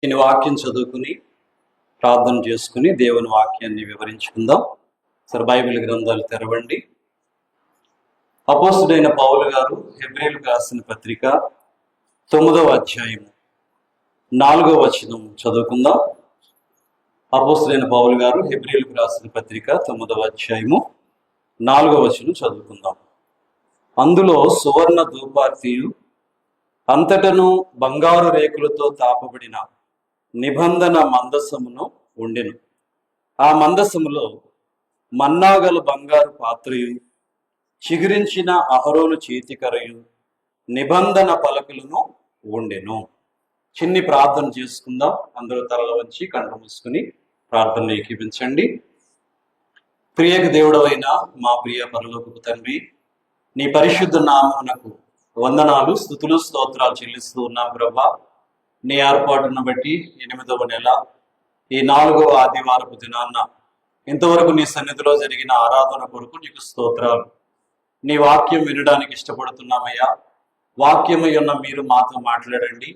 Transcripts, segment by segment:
దీని వాక్యం చదువుకుని ప్రార్థన చేసుకుని దేవుని వాక్యాన్ని వివరించుకుందాం. సరే, బైబిల్ గ్రంథాలు తెరవండి. అపోస్తుడైన పౌలు గారు హెబ్రీయులకు రాసిన పత్రిక 9వ అధ్యాయము 4వ వచనం చదువుకుందాం. అపోస్తుడైన పౌలు గారు హెబ్రీయులకు రాసిన పత్రిక 9వ అధ్యాయము 4వ వచనం చదువుకుందాం. అందులో సువర్ణ ధూపార్తియు అంతటను బంగారు రేకులతో తాపబడిన నిబంధన మందసమును ఉండెను. ఆ మందసములో మన్నాగల బంగారు పాత్రయు చిగురించిన అహరోను చేతికరయు నిబంధన పలకలను ఉండెను. చిన్ని ప్రార్థన చేసుకుందాం. అందరూ తలలు వంచి కళ్ళు మూసుకుని ప్రార్థనలు ఏకీపించండి. ప్రియక దేవుడవైన మా ప్రియ పరలోకపు తండ్రి, నీ పరిశుద్ధ నామమునకు వందనాలు, స్తుతులు, స్తోత్రాలు చెల్లిస్తూ ఉన్నాం ప్రభా. నీ ఏర్పాటును బట్టి 8వ నెల ఈ 4వ ఆదివారపు దినాన్న ఇంతవరకు నీ సన్నిధిలో జరిగిన ఆరాధన కొరకు నీకు స్తోత్రాలు. నీ వాక్యం వినడానికి ఇష్టపడుతున్నామయ్యా. వాక్యమై ఉన్న మీరు మాతో మాట్లాడండి.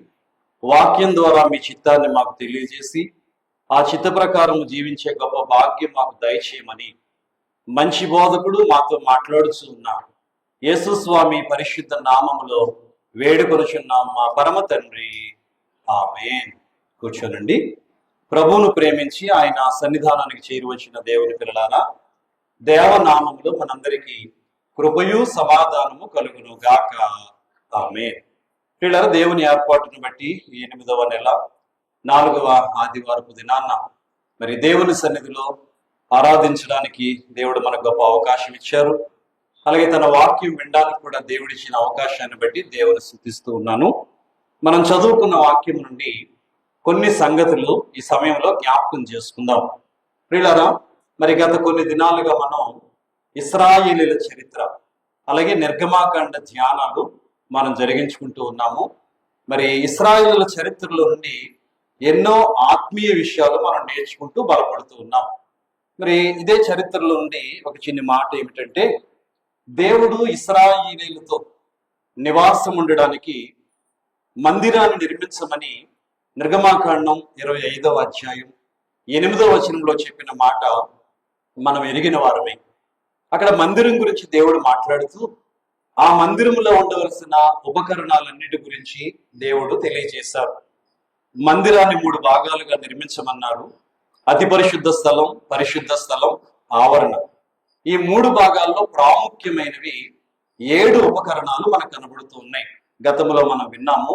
వాక్యం ద్వారా మీ చిత్తాన్ని మాకు తెలియజేసి ఆ చిత్త ప్రకారం జీవించే గొప్ప భాగ్యం మాకు దయచేయమని మంచి బోధకుడు మాతో మాట్లాడుతూ ఉన్నారు. యేసు స్వామి పరిశుద్ధ నామములో వేడుకొనుచున్నాం మా పరమ తండ్రి, ఆమేన్. కూర్చోనండి. ప్రభువును ప్రేమించి ఆయన సన్నిధానానికి చేరువచ్చిన దేవుని పిల్లలారా, దేవనామములో మనందరికీ కృపయు సమాధానము కలుగును గాక, ఆమేన్. పిల్లల దేవుని ఏర్పాటును బట్టి 8వ నెల 4వ ఆదివారపు దినాన్న మరి దేవుని సన్నిధిలో ఆరాధించడానికి దేవుడు మనకు గొప్ప అవకాశం ఇచ్చారు. అలాగే తన వాక్యం వినడానికి కూడా దేవుడిచ్చిన అవకాశాన్ని బట్టి దేవుని స్తుతిస్తూ ఉన్నాను. మనం చదువుకున్న వాక్యం నుండి కొన్ని సంగతులు ఈ సమయంలో జ్ఞాపకం చేసుకుందాం. ప్రియులారా, మరి గత కొన్ని దినాలుగా మనం ఇశ్రాయేలీల చరిత్ర అలాగే నిర్గమాకాండ ధ్యానాలు మనం జరిగించుకుంటూ ఉన్నాము. మరి ఇశ్రాయేలీల చరిత్రలో నుండి ఎన్నో ఆత్మీయ విషయాలు మనం నేర్చుకుంటూ బలపడుతూ ఉన్నాం. మరి ఇదే చరిత్రలో నుండి ఒక చిన్న మాట ఏమిటంటే, దేవుడు ఇశ్రాయేలీలతో నివాసం ఉండడానికి మందిరాన్ని నిర్మించమని నిర్గమాకాండం 25వ అధ్యాయం 8వ వచనంలో చెప్పిన మాట మనం ఎరిగిన వారమే. అక్కడ మందిరం గురించి దేవుడు మాట్లాడుతూ ఆ మందిరంలో ఉండవలసిన ఉపకరణాలన్నిటి గురించి దేవుడు తెలియజేశారు. మందిరాన్ని 3 భాగాలుగా నిర్మించమన్నారు. అతి పరిశుద్ధ స్థలం, పరిశుద్ధ స్థలం, ఆవరణ. ఈ 3 భాగాల్లో ప్రాముఖ్యమైనవి 7 ఉపకరణాలు మనకు కనబడుతూ ఉన్నాయి. గతంలో మనం విన్నాము.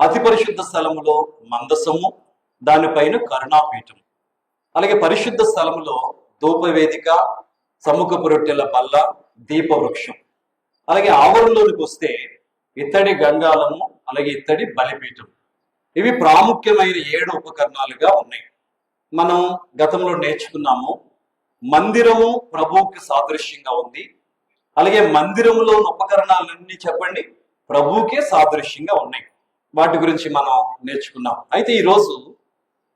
అతి పరిశుద్ధ స్థలములో మందసము, దానిపైన కరుణాపీఠం. అలాగే పరిశుద్ధ స్థలములో ధూపవేదిక, సముఖపు రొట్టెల బల్ల, దీపవృక్షం. అలాగే ఆవరణలోనికి వస్తే ఇత్తడి గంగాలము, అలాగే ఇత్తడి బలిపీఠం. ఇవి ప్రాముఖ్యమైన 7 ఉపకరణాలుగా ఉన్నాయి. మనం గతంలో నేర్చుకున్నాము, మందిరము ప్రభువుకి సాదృశ్యంగా ఉంది. అలాగే మందిరములో ఉపకరణాలన్నీ చెప్పండి ప్రభువుకే సాదృశ్యంగా ఉన్నాయి. వాటి గురించి మనం నేర్చుకున్నాం. అయితే ఈరోజు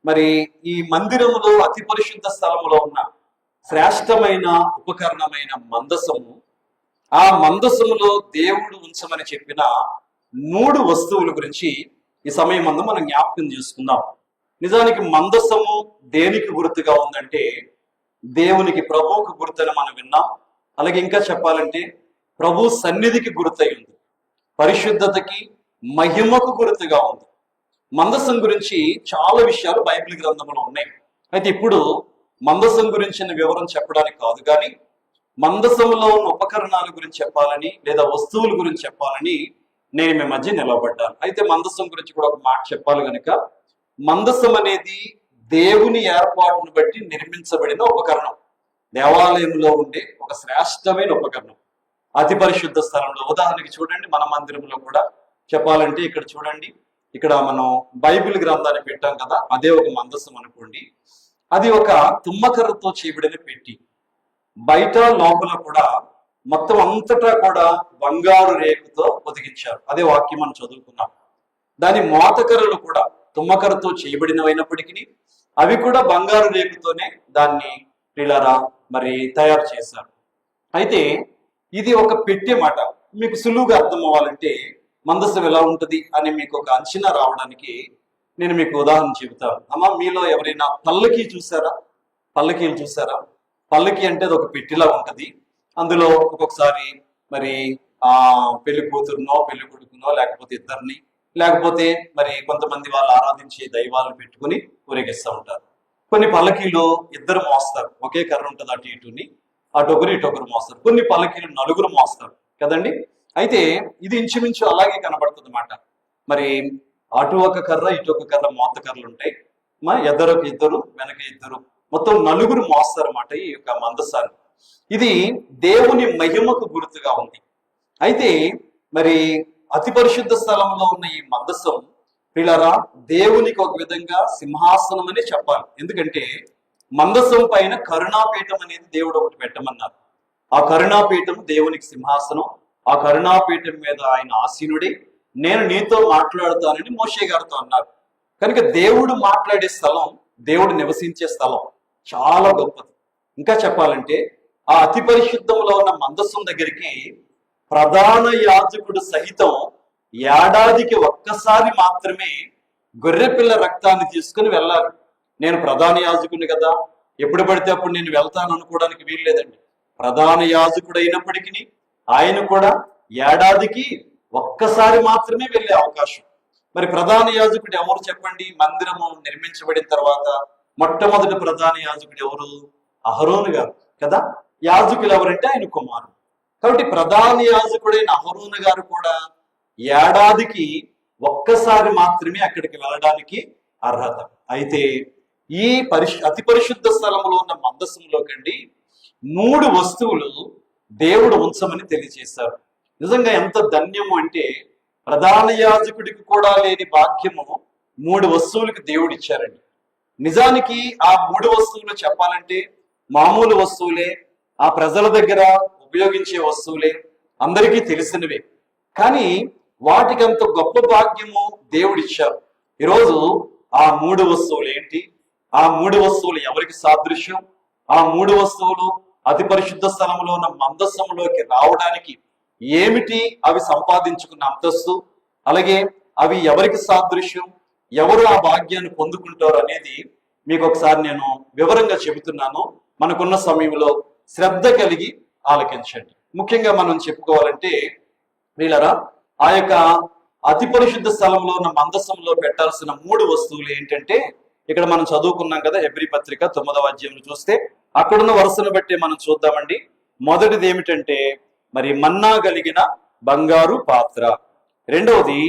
మరి ఈ మందిరములో అతి పరిశుద్ధ స్థలములో ఉన్న శ్రేష్టమైన ఉపకరణమైన మందసము, ఆ మందసములో దేవుడు ఉంచమని చెప్పిన 3 వస్తువుల గురించి ఈ సమయం అందు మనం జ్ఞాపకం చేసుకుందాం. నిజానికి మందసము దేనికి గుర్తుగా ఉందంటే దేవునికి, ప్రభువుకు గుర్తని మనం విన్నాం. అలాగే ఇంకా చెప్పాలంటే ప్రభు సన్నిధికి గుర్తయి ఉంది, పరిశుద్ధతకి, మహిమకు గుర్తుగా ఉంది. మందసం గురించి చాలా విషయాలు బైబిల్ గ్రంథంలో ఉన్నాయి. అయితే ఇప్పుడు మందసం గురించిన వివరం చెప్పడానికి కాదు, కానీ మందసంలో ఉన్న ఉపకరణాల గురించి చెప్పాలని లేదా వస్తువుల గురించి చెప్పాలని నేను మీ మధ్య నిలవబడ్డాను. అయితే మందసం గురించి కూడా ఒక మాట చెప్పాలి కనుక, మందసం అనేది దేవుని ఏర్పాటును బట్టి నిర్మించబడిన ఉపకరణం. దేవాలయంలో ఉండే ఒక శ్రేష్టమైన ఉపకరణం. అతి పరిశుద్ధ స్థలంలో, ఉదాహరణకి చూడండి, మన మందిరంలో కూడా చెప్పాలంటే ఇక్కడ చూడండి, ఇక్కడ మనం బైబిల్ గ్రంథాన్ని పెట్టాం కదా, అదే ఒక మందసం అనుకోండి. అది ఒక తుమ్మకర్రతో చేయబడిన పెట్టి. బయట లోపల కూడా మొత్తం అంతటా కూడా బంగారు రేకుతో పొదిగించారు. అదే వాక్యం మనం చదువుకున్నాం. దాని మోతకర్రలు కూడా తుమ్మకర్రతో చేయబడినవైనప్పటికీ అవి కూడా బంగారు రేకుతోనే దాన్ని పిల్లరా మరి తయారు చేశారు. అయితే ఇది ఒక పెట్టె మాట. మీకు సులువుగా అర్థం అవ్వాలంటే మందసం ఎలా ఉంటుంది అని మీకు ఒక అంచనా రావడానికి నేను మీకు ఉదాహరణ చెబుతాను. అమ్మ, మీలో ఎవరైనా పల్లకి చూసారా? పల్లకీలు చూసారా? పల్లకి అంటే అది ఒక పెట్టిలా ఉంటది. అందులో ఒక్కొక్కసారి మరి ఆ పెళ్లి కూతురునో పెళ్లి కొడుకునో లేకపోతే ఇద్దరిని, లేకపోతే మరి కొంతమంది వాళ్ళు ఆరాధించే దైవాలను పెట్టుకుని ఊరేగిస్తూ ఉంటారు. కొన్ని పల్లకీలు ఇద్దరు మోస్తారు, ఒకే కర్ర ఉంటుంది అటు ఇటుని, అటొకరు ఇటొకరు మోస్తారు. కొన్ని పల్లకీలు నలుగురు మోస్తారు కదండి. అయితే ఇది ఇంచుమించు అలాగే కనబడుతుంది అన్నమాట. మరి అటు ఒక కర్ర ఇటు ఒక కర్ర మోత కర్రలు ఉంటాయి. ఎదరకు ఇద్దరు వెనక ఇద్దరు, మొత్తం నలుగురు మోస్తారు అన్నమాట ఈ యొక్క మందసాన్ని. ఇది దేవుని మహిమకు గుర్తుగా ఉంది. అయితే మరి అతి పరిశుద్ధ స్థలంలో ఉన్న ఈ మందసం పిల్లరా దేవునికి ఒక విధంగా సింహాసనం అని చెప్పాలి. ఎందుకంటే మందసం పైన కరుణాపీఠం అనేది దేవుడు ఒకటి పెట్టమన్నారు. ఆ కరుణాపీఠం దేవునికి సింహాసనం. ఆ కరుణాపీఠం మీద ఆయన ఆసీనుడి, నేను నీతో మాట్లాడుతానని మోషే గారితో అన్నారు. కనుక దేవుడు మాట్లాడే స్థలం, దేవుడు నివసించే స్థలం చాలా గొప్పది. ఇంకా చెప్పాలంటే ఆ అతి పరిశుద్ధంలో ఉన్న మందసం దగ్గరికి ప్రధాన యాజకుడు సహితం ఏడాదికి ఒక్కసారి మాత్రమే గొర్రెపిల్ల రక్తాన్ని తీసుకుని వెళ్ళాలి. నేను ప్రధాన యాజకుని కదా, ఎప్పుడు పడితే అప్పుడు నేను వెళ్తాను అనుకోవడానికి వీల్లేదండి. ప్రధాన యాజకుడు అయినప్పటికీ ఆయన కూడా ఏడాదికి ఒక్కసారి మాత్రమే వెళ్ళే అవకాశం. మరి ప్రధాన యాజకుడు ఎవరు చెప్పండి? మందిరము నిర్మించబడిన తర్వాత మొట్టమొదటి ప్రధాన యాజకుడు ఎవరు? అహరోను గారు కదా. యాజకులు ఎవరంటే ఆయన కుమారుడు. కాబట్టి ప్రధాన యాజకుడైన అహరోను గారు కూడా ఏడాదికి ఒక్కసారి మాత్రమే అక్కడికి వెళ్ళడానికి అర్హత. అయితే ఈ అతి పరిశుద్ధ స్థలంలో ఉన్న మందసంలో కండి 3 వస్తువులు దేవుడు ఉంచమని తెలియజేశారు. నిజంగా ఎంత ధన్యము అంటే ప్రధాన యాజకుడికి కూడా లేని భాగ్యము 3 వస్తువులకు దేవుడు ఇచ్చారండి. నిజానికి ఆ 3 వస్తువులు చెప్పాలంటే మామూలు వస్తువులే, ఆ ప్రజల దగ్గర ఉపయోగించే వస్తువులే, అందరికీ తెలిసినవే. కానీ వాటికంత గొప్ప భాగ్యము దేవుడిచ్చారు. ఈరోజు ఆ 3 వస్తువులు ఏంటి? ఆ 3 వస్తువులు ఎవరికి సాదృశ్యం? ఆ 3 వస్తువులు అతి పరిశుద్ధ స్థలంలో ఉన్న మందస్సంలోకి రావడానికి ఏమిటి అవి సంపాదించుకున్న అంతస్తు, అలాగే అవి ఎవరికి సాదృశ్యం, ఎవరు ఆ భాగ్యాన్ని పొందుకుంటారు అనేది మీకు ఒకసారి నేను వివరంగా చెబుతున్నాను. మనకున్న సమయంలో శ్రద్ధ కలిగి ఆలకించండి. ముఖ్యంగా మనం చెప్పుకోవాలంటే వీళ్ళరా ఆ యొక్క అతి పరిశుద్ధ స్థలంలో ఉన్న మందసంలో పెట్టాల్సిన 3 వస్తువులు ఏంటంటే, ఇక్కడ మనం చదువుకున్నాం కదా హెబ్రీ పత్రిక 9వ అధ్యాయం చూస్తే అక్కడున్న వరుసను బట్టి మనం చూద్దామండి. మొదటిది ఏమిటంటే మరి మన్నా కలిగిన బంగారు పాత్ర, రెండవది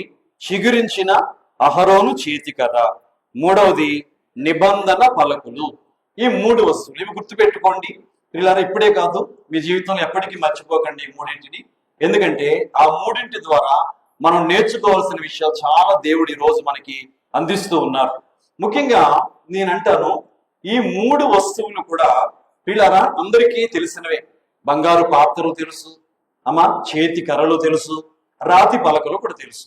చిగురించిన అహరోను చేతికర్ర, మూడవది నిబంధన పలకులు. ఈ 3 వస్తువులు ఇవి గుర్తుపెట్టుకోండి. ఇలా ఇప్పుడే కాదు, మీ జీవితంలో ఎప్పటికీ మర్చిపోకండి ఈ 3టిని. ఎందుకంటే ఆ 3 ద్వారా మనం నేర్చుకోవాల్సిన విషయాలు చాలా దేవుడు ఈ రోజు మనకి అందిస్తూ ఉన్నారు. ముఖ్యంగా నేనంటాను ఈ 3 వస్తువులు కూడా పిల్లరా అందరికీ తెలిసినవే. బంగారు పాత్రలు తెలుసు, చేతి కర్రలు తెలుసు, రాతి పలకలు కూడా తెలుసు.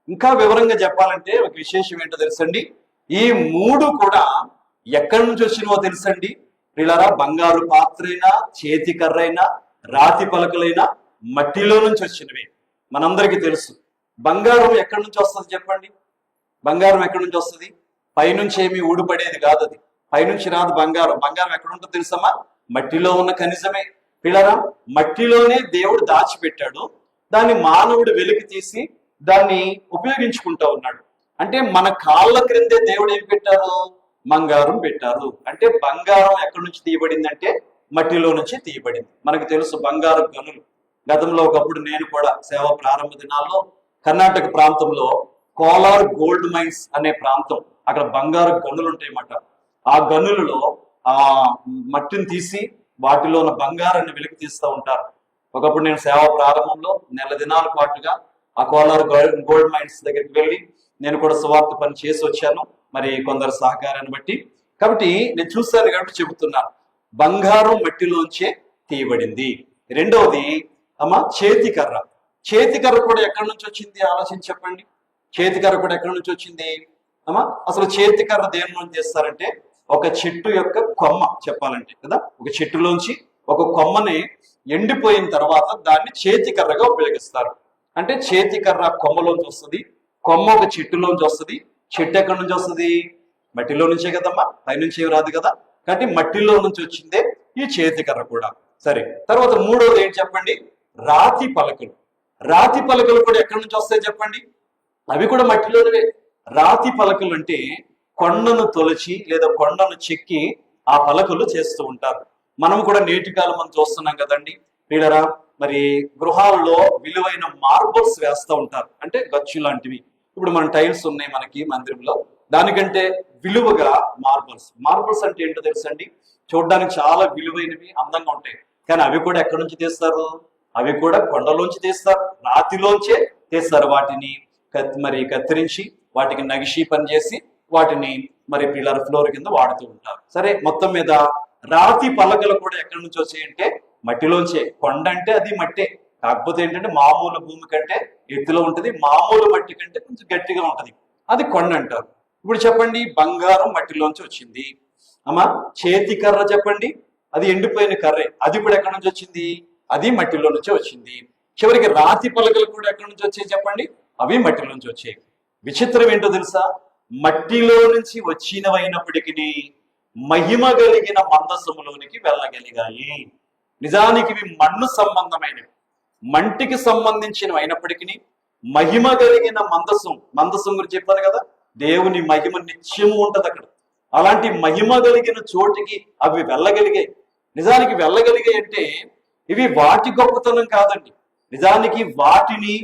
ఇంకా వివరంగా చెప్పాలంటే ఒక విశేషం ఏంటో తెలుసండి, ఈ 3 కూడా ఎక్కడి నుంచి వచ్చినవో తెలుసండి. పిల్లరా బంగారు పాత్ర అయినా, చేతి కర్ర అయినా, రాతి పలకలైనా మట్టిలో నుంచి వచ్చినవే. మనందరికీ తెలుసు. బంగారం ఎక్కడి నుంచి వస్తుంది చెప్పండి? బంగారం ఎక్కడి నుంచి వస్తుంది? పైనుంచి ఏమీ ఊడిపడేది కాదు, అది పైనుంచి రాదు. బంగారం బంగారం ఎక్కడ ఉంటుందో తెలుసమ్మా? మట్టిలో ఉన్న ఖనిజమే. పిల్లరా మట్టిలోనే దేవుడు దాచిపెట్టాడు, దాన్ని మానవుడు వెలికి తీసి దాన్ని ఉపయోగించుకుంటూ ఉన్నాడు. అంటే మన కాళ్ళ క్రిందే దేవుడు ఏం పెట్టారు? బంగారం పెట్టారు. అంటే బంగారం ఎక్కడి నుంచి తీయబడింది అంటే మట్టిలో నుంచి తీయబడింది. మనకు తెలుసు బంగారు గనులు. గతంలో ఒకప్పుడు నేను కూడా సేవ ప్రారంభ దినాల్లో కర్ణాటక ప్రాంతంలో కోలార్ గోల్డ్ మైన్స్ అనే ప్రాంతం, అక్కడ బంగారు గనులు ఉంటాయన్నమాట. ఆ గనులలో ఆ మట్టిని తీసి వాటిలో ఉన్న బంగారాన్ని వెలికి తీస్తూ ఉంటారు. ఒకప్పుడు నేను సేవ ప్రారంభంలో నెల దినాల పాటుగా ఆ కోలార్ గోల్డ్ మైన్స్ దగ్గరికి వెళ్ళి నేను కూడా సువార్త పని చేసి వచ్చాను, మరి కొందరు సహకారాన్ని బట్టి. కాబట్టి నేను చూస్తాను కాబట్టి చెబుతున్నాను, బంగారం మట్టిలోంచే తీయబడింది. రెండవది చేతికర్ర. చేతికర్ర కూడా ఎక్కడి నుంచి వచ్చింది ఆలోచించి చెప్పండి. చేతికర్ర కూడా ఎక్కడి నుంచి వచ్చింది? అసలు చేతికర్ర దేని నుంచి చేస్తారంటే ఒక చెట్టు యొక్క కొమ్మ, చెప్పాలంటే కదా, ఒక చెట్టులోంచి ఒక కొమ్మని ఎండిపోయిన తర్వాత దాన్ని చేతికర్రగా ఉపయోగిస్తారు. అంటే చేతికర్ర కొమ్మలోంచి వస్తుంది, కొమ్మ ఒక చెట్టులోంచి వస్తుంది, చెట్టు ఎక్కడి నుంచి వస్తుంది? మట్టిలో నుంచే కదమ్మా, పైనుంచి ఏమి రాదు కదా. కాబట్టి మట్టిలో నుంచి వచ్చిందే ఈ చేతికర్ర కూడా. సరే, తర్వాత మూడోది ఏంటి చెప్పండి? రాతి పలకలు. రాతి పలకలు కూడా ఎక్కడి నుంచి వస్తాయి చెప్పండి? అవి కూడా మట్టిలోనివే. రాతి పలకలు అంటే కొండను తొలచి లేదా కొండను చెక్కి ఆ పలకలు చేస్తూ ఉంటారు. మనం కూడా నేటి కాలం మనం చూస్తున్నాం కదండి వీళ్ళరా. మరి గృహాల్లో విలువైన మార్బల్స్ వేస్తూ ఉంటారు, అంటే గచ్చు లాంటివి. ఇప్పుడు మన టైల్స్ ఉన్నాయి మనకి మందిరంలో, దానికంటే విలువగా మార్బల్స్ అంటే ఏంటో తెలుసండి? చూడడానికి చాలా విలువైనవి, అందంగా ఉంటాయి. కానీ అవి కూడా ఎక్కడి నుంచి తీస్తారు? అవి కూడా కొండలోంచి తీస్తారు, రాతిలోంచే తీస్తారు. వాటిని మరి కత్తిరించి వాటికి నగిషి పని చేసి వాటిని మరి పిల్లర్ ఫ్లోర్ కింద వాడుతూ ఉంటారు. సరే, మొత్తం మీద రాతి పలకలు కూడా ఎక్కడి నుంచి వచ్చాయంటే మట్టిలోంచే. కొండ అంటే అది మట్టే, కాకపోతే ఏంటంటే మామూలు భూమి కంటే ఎత్తులో ఉంటుంది, మామూలు మట్టి కంటే కొంచెం గట్టిగా ఉంటుంది, అది కొండ అంటారు. ఇప్పుడు చెప్పండి, బంగారం మట్టిలోంచి వచ్చింది. అమ్మా, చేతి కర్ర చెప్పండి, అది ఎండిపోయిన కర్రే, అది కూడా ఎక్కడి నుంచి వచ్చింది? అది మట్టిలో నుంచి వచ్చింది. చివరికి రాతి పలకలు కూడా ఎక్కడి నుంచి వచ్చాయి చెప్పండి? అవి మట్టిలో నుంచి వచ్చాయి. విచిత్రం ఏంటో తెలుసా? మట్టిలో నుంచి వచ్చినవైనప్పటికీ మహిమ కలిగిన మందసములోనికి వెళ్ళగలిగాయి. నిజానికి ఇవి మన్ను సంబంధమైనవి, మంటికి సంబంధించినవి అయినప్పటికీ మహిమ కలిగిన మందసం గురించి చెప్పాను కదా, దేవుని మహిమ నిత్యము ఉంటది అక్కడ. అలాంటి మహిమ కలిగిన చోటికి అవి వెళ్ళగలిగాయి. నిజానికి వెళ్ళగలిగాయి అంటే ఇవి వాటి గొప్పతనం కాదండి. నిజానికి వాటిని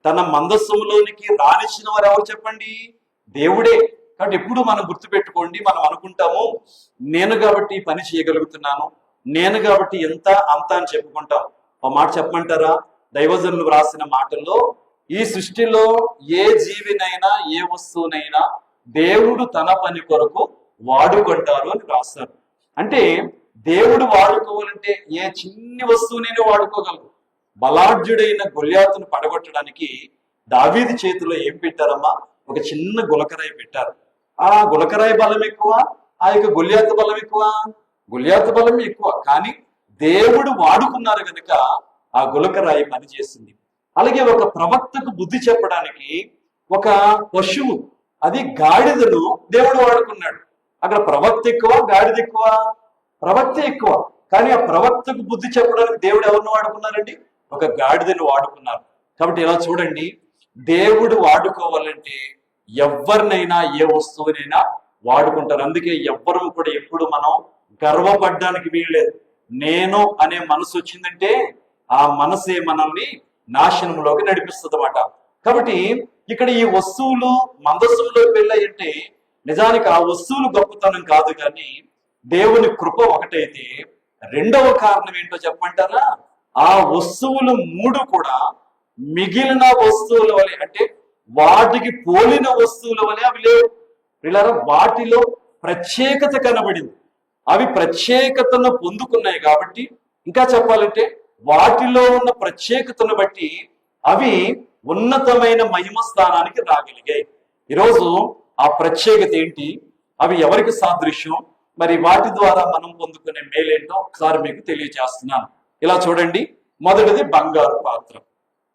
తన మందస్సులోనికి రానిచ్చిన వారు ఎవరు చెప్పండి? దేవుడే. కాబట్టి ఎప్పుడు మనం గుర్తుపెట్టుకోండి, మనం అనుకుంటాము నేను కాబట్టి పని చేయగలుగుతున్నాను, నేను కాబట్టి ఎంత అంత అని చెప్పుకుంటాం. ఒక మాట చెప్పమంటారా? దైవజనులు వ్రాసిన మాటల్లో, ఈ సృష్టిలో ఏ జీవినైనా ఏ వస్తువునైనా దేవుడు తన పని కొరకు వాడుకుంటారు అని రాస్తారు. అంటే దేవుడు వాడుకోవాలంటే ఏ చిన్ని వస్తువునైనా వాడుకోగలరు. బలాఢ్యుడైన గొల్యాతును పడగొట్టడానికి దావీదు చేతిలో ఏం పెట్టారమ్మా? ఒక చిన్న గులకరాయి పెట్టారు. ఆ గులకరాయి బలం ఎక్కువ, ఆ యొక్క గొల్యాతు బలం ఎక్కువ? గొల్యాతు బలం ఎక్కువ, కానీ దేవుడు వాడుకున్నారు కనుక ఆ గులకరాయి పనిచేసింది. అలాగే ఒక ప్రవక్తకు బుద్ధి చెప్పడానికి ఒక పశువు, అది గాడిదను దేవుడు వాడుకున్నాడు. అక్కడ ప్రవక్త ఎక్కువ, గాడిద ఎక్కువ? ప్రవక్త ఎక్కువ. కానీ ఆ ప్రవక్తకు బుద్ధి చెప్పడానికి దేవుడు ఎవరిని వాడుకున్నారండి? ఒక గాడిదను వాడుకున్నారు. కాబట్టి ఇలా చూడండి, దేవుడు వాడుకోవాలంటే ఎవరినైనా ఏ వస్తువునైనా వాడుకుంటారు. అందుకే ఎవ్వరూ కూడా ఎప్పుడు మనం గర్వపడడానికి వీల్లేదు. నేను అనే మనసు వచ్చిందంటే ఆ మనసే మనల్ని నాశనంలోకి నడిపిస్తుంది అన్నమాట. కాబట్టి ఇక్కడ ఈ వస్తువులు మందస్సులోకి వెళ్ళాయంటే నిజానికి ఆ వస్తువులు గొప్పతనం కాదు, కానీ దేవుని కృప ఒకటైతే రెండవ కారణం ఏంటో చెప్పంటారా? ఆ వస్తువులు మూడు కూడా మిగిలిన వస్తువుల వలె, అంటే వాటికి పోలిన వస్తువుల వలె అవి లేవు. వీళ్ళారా, వాటిలో ప్రత్యేకత కనబడింది. అవి ప్రత్యేకతను పొందుకున్నాయి కాబట్టి, ఇంకా చెప్పాలంటే వాటిలో ఉన్న ప్రత్యేకతను బట్టి అవి ఉన్నతమైన మహిమ స్థానానికి రాగలిగాయి. ఈరోజు ఆ ప్రత్యేకత ఏంటి? అవి ఎవరికి సాదృశ్యం? మరి వాటి ద్వారా మనం పొందుకునే మేలేంటో ఒకసారి మీకు తెలియజేస్తున్నాను. ఇలా చూడండి, మొదటిది బంగారు పాత్ర.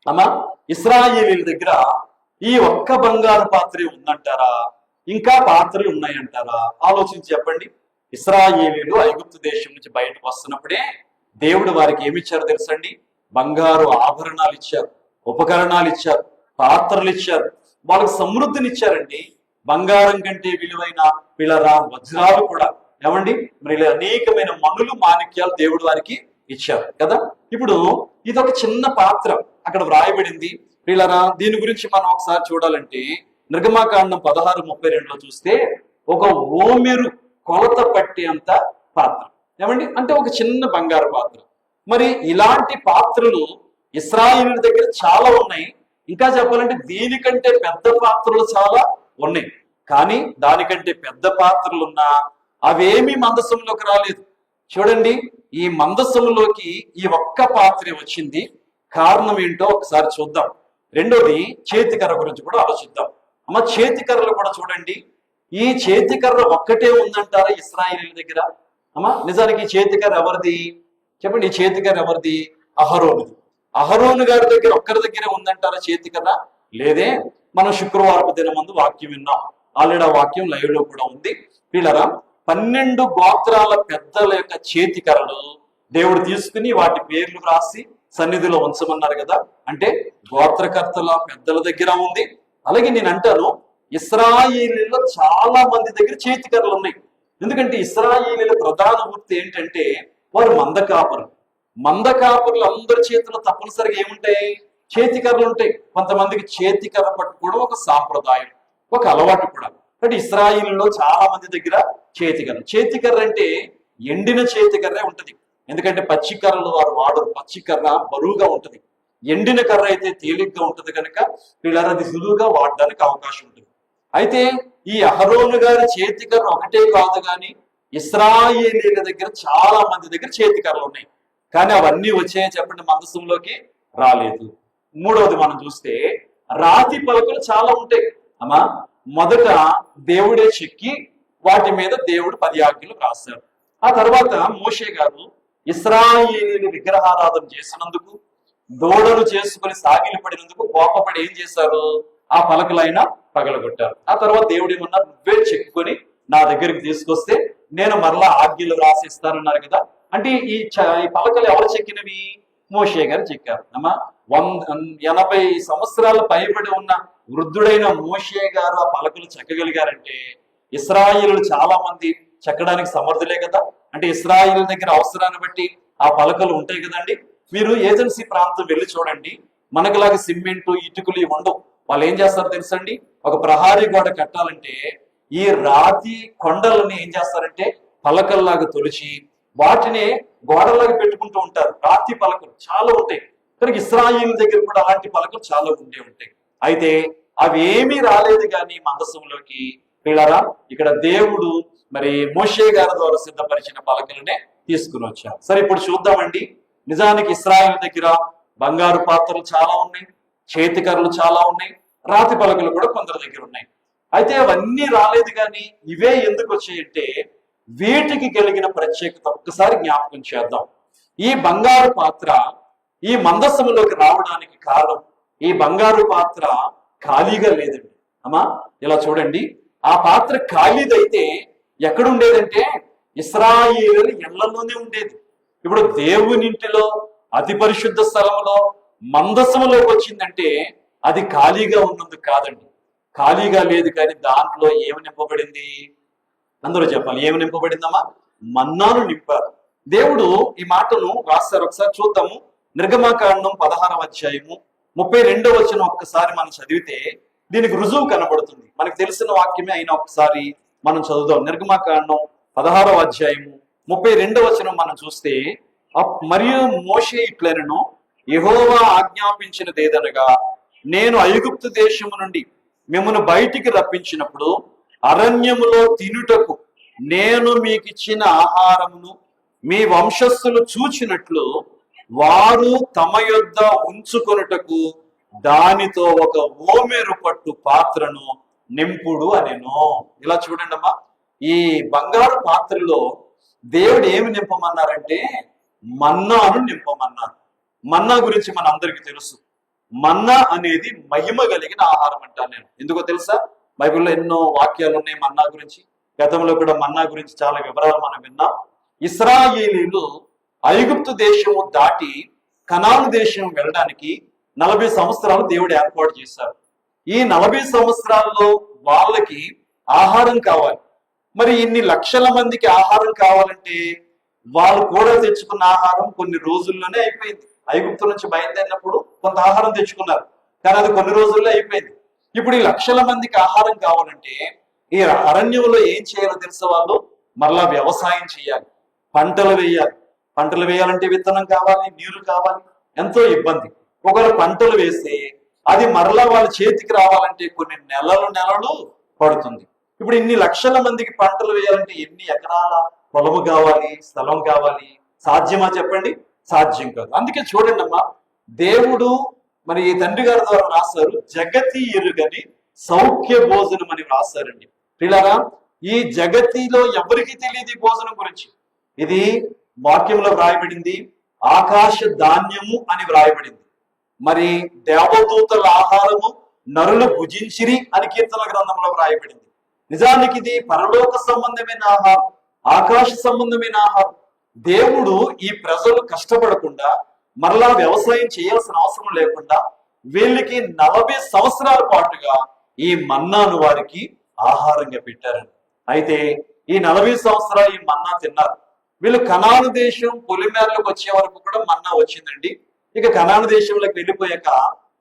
అమ్మా, ఇశ్రాయేలీల దగ్గర ఈ ఒక్క బంగారు పాత్రే ఉందంటారా? ఇంకా పాత్రలు ఉన్నాయంటారా? ఆలోచించి చెప్పండి. ఇశ్రాయేలీలు ఐగుప్తు దేశం నుంచి బయటకు వస్తున్నప్పుడే దేవుడు వారికి ఏమిచ్చారు తెలుసండి? బంగారు ఆభరణాలు ఇచ్చారు, ఉపకరణాలు ఇచ్చారు, పాత్రలు ఇచ్చారు, వాళ్ళకి సమృద్ధినిచ్చారండి. బంగారం కంటే విలువైన పిల్లరా వజ్రాలు కూడా, ఏమండి, మరి అనేకమైన మనులు మాణిక్యాలు దేవుడు వారికి ఇచ్చారు కదా. ఇప్పుడు ఇదొక చిన్న పాత్ర అక్కడ వ్రాయబడింది. పిల్లరా, దీని గురించి మనం ఒకసారి చూడాలంటే నిర్గమాకాండం 16:32లో చూస్తే ఒక ఓమెరు కొలత పట్టేంత పాత్ర, ఏమండి, అంటే ఒక చిన్న బంగారు పాత్ర. మరి ఇలాంటి పాత్రలు ఇశ్రాయేలు దగ్గర చాలా ఉన్నాయి. ఇంకా చెప్పాలంటే దీనికంటే పెద్ద పాత్రలు చాలా ఉన్నాయి. కానీ దానికంటే పెద్ద పాత్రలు ఉన్నా అవేమీ మందసంలోకి రాలేదు. చూడండి, ఈ మందసంలోకి ఈ ఒక్క పాత్రే వచ్చింది. కారణం ఏంటో ఒకసారి చూద్దాం. రెండోది, చేతికర్ర గురించి కూడా ఆలోచిద్దాం. అమ్మ, చేతికర్రలు కూడా చూడండి. ఈ చేతికర్ర ఒక్కటే ఉందంటారా ఇశ్రాయేలీయుల దగ్గర? అమ్మ, నిజానికి ఈ చేతికర్ర ఎవరిది చెప్పండి? ఈ చేతికర్ర ఎవరిది? అహరోనుది. అహరోను గారి దగ్గర ఒక్కరి దగ్గరే ఉందంటారా చేతికర్ర? లేదే. మనం శుక్రవారపు దినం ముందు వాక్యం విన్నాం. ఆల్రెడీ ఆ వాక్యం లైవ్ లో కూడా ఉంది. పిల్లరా, 12 గోత్రాల పెద్దల యొక్క చేతి కర్రలు దేవుడు తీసుకుని వాటి పేర్లు రాసి సన్నిధిలో ఉంచమన్నారు కదా. అంటే గోత్రకర్తల పెద్దల దగ్గర ఉంది. అలాగే నేను అంటాను, ఇశ్రాయేలీలో చాలా మంది దగ్గర చేతి కర్రలు ఉన్నాయి. ఎందుకంటే ఇశ్రాయేలీల ప్రధాన వృత్తి ఏంటంటే వారు మందకాపురులు అందరి చేతిలో తప్పనిసరిగా ఏముంటాయి? చేతి కర్రలు ఉంటాయి. కొంతమందికి చేతి కర్ర పట్టుకోవడం ఒక సాంప్రదాయం, ఒక అలవాటు కూడా. అంటే ఇశ్రాయేలీలో చాలా మంది దగ్గర చేతి కర్ర అంటే ఎండిన చేతి కర్రే ఉంటది. ఎందుకంటే పచ్చి కర్రలు వారు వాడరు. పచ్చి కర్ర బరువుగా ఉంటది, ఎండిన కర్ర అయితే తేలిగ్గా ఉంటది కనుక వీళ్ళది అది సులువుగా వాడడానికి అవకాశం ఉంటుంది. అయితే ఈ అహరోను గారి చేతి కర్ర ఒకటే కాదు కానీ ఇశ్రాయేలీల దగ్గర చాలా మంది దగ్గర చేతి కర్రలు ఉన్నాయి. కానీ అవన్నీ వచ్చాయని చెప్పండి, మందసంలోకి రాలేదు. మూడవది మనం చూస్తే రాతి పలకలు చాలా ఉంటాయి అమ్మా. మొదట దేవుడే చెక్కి వాటి మీద దేవుడు 10 ఆజ్ఞలు రాశారు. ఆ తర్వాత మోషే గారు ఇశ్రాయేలీని విగ్రహారాధన చేసినందుకు, దూడలు చేసుకుని సాగిలి పడినందుకు కోపపడి ఏం చేశారు? ఆ పలకలైన పగలగొట్టారు. ఆ తర్వాత దేవుడు ఏమన్నారు? నువ్వే చెక్కుని నా దగ్గరికి తీసుకొస్తే నేను మరలా ఆజ్ఞలు రాసిస్తానన్నారు కదా. అంటే ఈ పలకలు ఎవరు చెక్కినవి? మోషే గారు చెక్కారు అమ్మా. 80 సంవత్సరాల పైబడి ఉన్న వృద్ధుడైన మోషే గారు ఆ పలకలు చెక్కగలిగారంటే ఇశ్రాయేలులు చాలా మంది చెక్కడానికి సమర్థులే కదా. అంటే ఇశ్రాయేలు దగ్గర అవసరాన్ని బట్టి ఆ పలకలు ఉంటాయి కదండి. మీరు ఏజెన్సీ ప్రాంతం వెళ్ళి చూడండి, మనకులాగా సిమెంటు ఇటుకలు ఇవి ఉండవు. వాళ్ళు ఏం చేస్తారో తెలుసండి, ఒక ప్రహారీ గోడ కట్టాలంటే ఈ రాతి కొండలని ఏం చేస్తారంటే పలకల్లాగా తొలిచి వాటిని గోడలాగా పెట్టుకుంటూ ఉంటారు. రాతి పలకలు చాలా ఉంటాయి. కనుక ఇశ్రాయేలు దగ్గర కూడా అలాంటి పలకలు చాలా ఉంటాయి. అయితే అవి ఏమీ రాలేదు కానీ మందసంలోకి. పిల్లరా, ఇక్కడ దేవుడు మరి మోషే గారి ద్వారా సిద్ధపరిచిన పలకలనే తీసుకుని వచ్చారు. సరే, ఇప్పుడు చూద్దామండి. నిజానికి ఇశ్రాయేలు దగ్గర బంగారు పాత్రలు చాలా ఉన్నాయి, చేతి కర్రలు చాలా ఉన్నాయి, రాతి పలకలు కూడా కొందరి దగ్గర ఉన్నాయి. అయితే అవన్నీ రాలేదు కానీ ఇవే ఎందుకు వచ్చాయంటే వీటికి కలిగిన ప్రత్యేకత ఒక్కసారి జ్ఞాపకం చేద్దాం. ఈ బంగారు పాత్ర ఈ మందసములోకి రావడానికి కారణం, ఈ బంగారు పాత్ర ఖాళీగా లేదండి అమ్మా. ఇలా చూడండి, ఆ పాత్ర ఖాళీదైతే ఎక్కడుండేదంటే ఇశ్రాయేలు ఇళ్లలోనే ఉండేది. ఇప్పుడు దేవునింటిలో అతి పరిశుద్ధ స్థలంలో మందసములోకి వచ్చిందంటే అది ఖాళీగా ఉన్నందుకు కాదండి. ఖాళీగా లేదు కానీ దాంట్లో ఏమి నింపబడింది? అందరూ చెప్పాలి, ఏమి నింపబడిందమ్మా? మన్నాను నింపారు. దేవుడు ఈ మాటను రాస్తారు. ఒకసారి చూద్దాము. నిర్గమకాండం 16వ అధ్యాయము 32వ వచనం ఒక్కసారి మనం చదివితే దీనికి రుజువు కనబడుతుంది. మనకు తెలిసిన వాక్యమే అయినా ఒకసారి మనం చదువుదాం. నిర్గమకాండం 16వ అధ్యాయము 32వ వచనం మనం చూస్తే, మరియు మోషే ఇట్లనెను, యెహోవా ఆజ్ఞాపించినదేదనగా, నేను ఐగుప్తు దేశము నుండి మిమ్మల్ని బయటికి రప్పించినప్పుడు అరణ్యములో తినుటకు నేను మీకు ఇచ్చిన ఆహారమును మీ వంశస్థులు చూచినట్లు వారు తమ యొద్ద ఉంచుకొనుటకు దానితో ఒక ఓమెరు పట్టు పాత్రను నింపుడు అనెను. ఇలా చూడండి అమ్మా, ఈ బంగారు పాత్రలో దేవుడు ఏమి నింపమన్నారంటే మన్నాను నింపమన్నారు. మన్నా గురించి మన అందరికీ తెలుసు. మన్నా అనేది మహిమ కలిగిన ఆహారం అంటాను నేను. ఎందుకో తెలుసా? బైబిల్లో ఎన్నో వాక్యాలు ఉన్నాయి మన్నా గురించి. గతంలో కూడా మన్నా గురించి చాలా వివరాలు మనం విన్నాం. ఇశ్రాయేలీలు ఐగుప్తు దేశము దాటి కనాను దేశం వెళ్ళడానికి 40 సంవత్సరాలు దేవుడు ఏర్పాటు చేశారు. ఈ 40 సంవత్సరాల్లో వాళ్ళకి ఆహారం కావాలి. మరి ఇన్ని లక్షల మందికి ఆహారం కావాలంటే వాళ్ళు కూడా తెచ్చుకున్న ఆహారం కొన్ని రోజుల్లోనే అయిపోయింది. ఐగుప్తు నుంచి బయలుదేరినప్పుడు కొంత ఆహారం తెచ్చుకున్నారు, కానీ అది కొన్ని రోజుల్లో అయిపోయింది. ఇప్పుడు ఈ లక్షల మందికి ఆహారం కావాలంటే ఈ అరణ్యంలో ఏం చేయాలో తెలుసా? వాళ్ళు మరలా వ్యవసాయం చేయాలి, పంటలు వేయాలి. పంటలు వేయాలంటే విత్తనం కావాలి, నీరు కావాలి, ఎంతో ఇబ్బంది. ఒకవేళ పంటలు వేస్తే అది మరలా వాళ్ళ చేతికి రావాలంటే కొన్ని నెలలు పడుతుంది. ఇప్పుడు ఇన్ని లక్షల మందికి పంటలు వేయాలంటే ఎన్ని ఎకరాల పొలము కావాలి, స్థలం కావాలి. సాధ్యమా చెప్పండి? సాధ్యం కాదు. అందుకే చూడండి అమ్మా, దేవుడు మరి ఈ తండ్రి గారి ద్వారా రాశారు, జగతి ఎరుగని సౌఖ్య భోజనం అని రాశారండి. పిల్లరా, ఈ జగతిలో ఎవరికి తెలియదు ఈ భోజనం గురించి. ఇది వాక్యంలో వ్రాయబడింది, ఆకాశ ధాన్యము అని వ్రాయబడింది. మరి దేవదూతల ఆహారము నరులు భుజించిరి అని కీర్తన గ్రంథంలో వ్రాయబడింది. నిజానికి ఇది పరలోక సంబంధమైన ఆహారం, ఆకాశ సంబంధమైన ఆహారం. దేవుడు ఈ ప్రజలు కష్టపడకుండా మరలా వ్యవసాయం చేయాల్సిన అవసరం లేకుండా వీళ్ళకి 40 సంవత్సరాల పాటుగా ఈ మన్నాను వారికి ఆహారంగా పెట్టారు. అయితే ఈ 40 సంవత్సరాలు ఈ మన్నా తిన్నారు. వీళ్ళు కనాను దేశం పొలిమేరలకు వచ్చే వరకు కూడా మన్నా వచ్చిందండి. ఇక కనాను దేశంలోకి వెళ్ళిపోయాక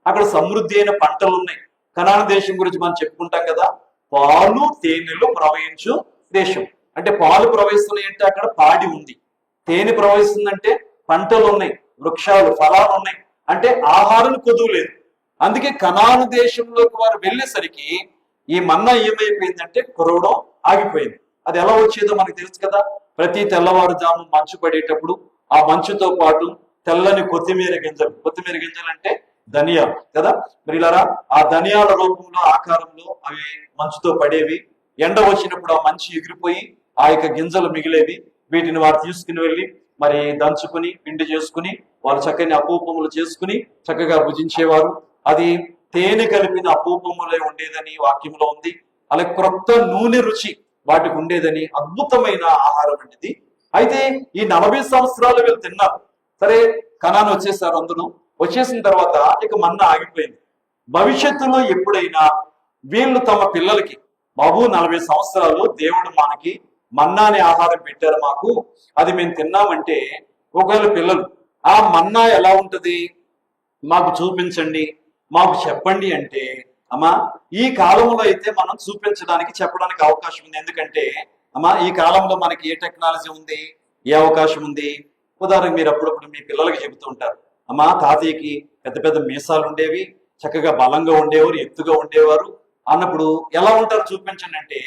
అక్కడ సమృద్ధి అయిన పంటలు ఉన్నాయి. కనాను దేశం గురించి మనం చెప్పుకుంటాం కదా, పాలు తేనెలు ప్రవహించు దేశం. అంటే పాలు ప్రవహిస్తున్నాయి అంటే అక్కడ పాడి ఉంది, తేనె ప్రవహిస్తుందంటే పంటలు ఉన్నాయి, వృక్షాలు ఫలాలు ఉన్నాయి, అంటే ఆహారం కొదువు లేదు. అందుకే కనాను దేశంలోకి వారు వెళ్ళేసరికి ఈ మన్నా ఏమైపోయిందంటే కురవడం ఆగిపోయింది. అది ఎలా వచ్చేదో మనకు తెలుసు కదా. ప్రతి తెల్లవారుజాము మంచు పడేటప్పుడు ఆ మంచుతో పాటు తెల్లని కొత్తిమీర గింజలు అంటే ధనియాలు కదా. మరి ఇలారా ఆ ధనియాల రూపంలో ఆకారంలో అవి మంచుతో పడేవి. ఎండ వచ్చినప్పుడు ఆ మంచు ఎగిరిపోయి ఆ యొక్క గింజలు మిగిలేవి. వీటిని వారు తీసుకుని వెళ్ళి మరి దంచుకుని పిండి చేసుకుని వాళ్ళు చక్కని అపూపములు చేసుకుని చక్కగా భుజించేవారు. అది తేనె కలిపిన అపూపములే ఉండేదని వాక్యంలో ఉంది. అలాగే క్రొత్త నూనె రుచి వాటికి ఉండేదని, అద్భుతమైన ఆహారం అనేది. అయితే ఈ 40 సంవత్సరాలు వీళ్ళు తిన్నారు. సరే కనాను వచ్చేసారు. అందరూ వచ్చేసిన తర్వాత ఇక మన్నా ఆగిపోయింది. భవిష్యత్తులో ఎప్పుడైనా వీళ్ళు తమ పిల్లలకి, బాబు 40 సంవత్సరాలు దేవుడు మనకి మన్నాని ఆహారం పెట్టారు మాకు, అది మేము తిన్నామంటే ఒకవేళ పిల్లలు ఆ మన్నా ఎలా ఉంటది మాకు చూపించండి, మాకు చెప్పండి అంటే, అమ్మా ఈ కాలంలో అయితే మనం చూపించడానికి చెప్పడానికి అవకాశం ఉంది. ఎందుకంటే అమ్మా ఈ కాలంలో మనకి ఏ టెక్నాలజీ ఉంది, ఏ అవకాశం ఉంది. ఉదాహరణకు మీరు అప్పుడప్పుడు మీ పిల్లలకి చెబుతూ ఉంటారు, అమ్మా తాతయ్యకి పెద్ద పెద్ద మీసాలు ఉండేవి, చక్కగా బలంగా ఉండేవారు, ఎత్తుగా ఉండేవారు అన్నప్పుడు ఎలా ఉంటారు చూపించండి అంటే,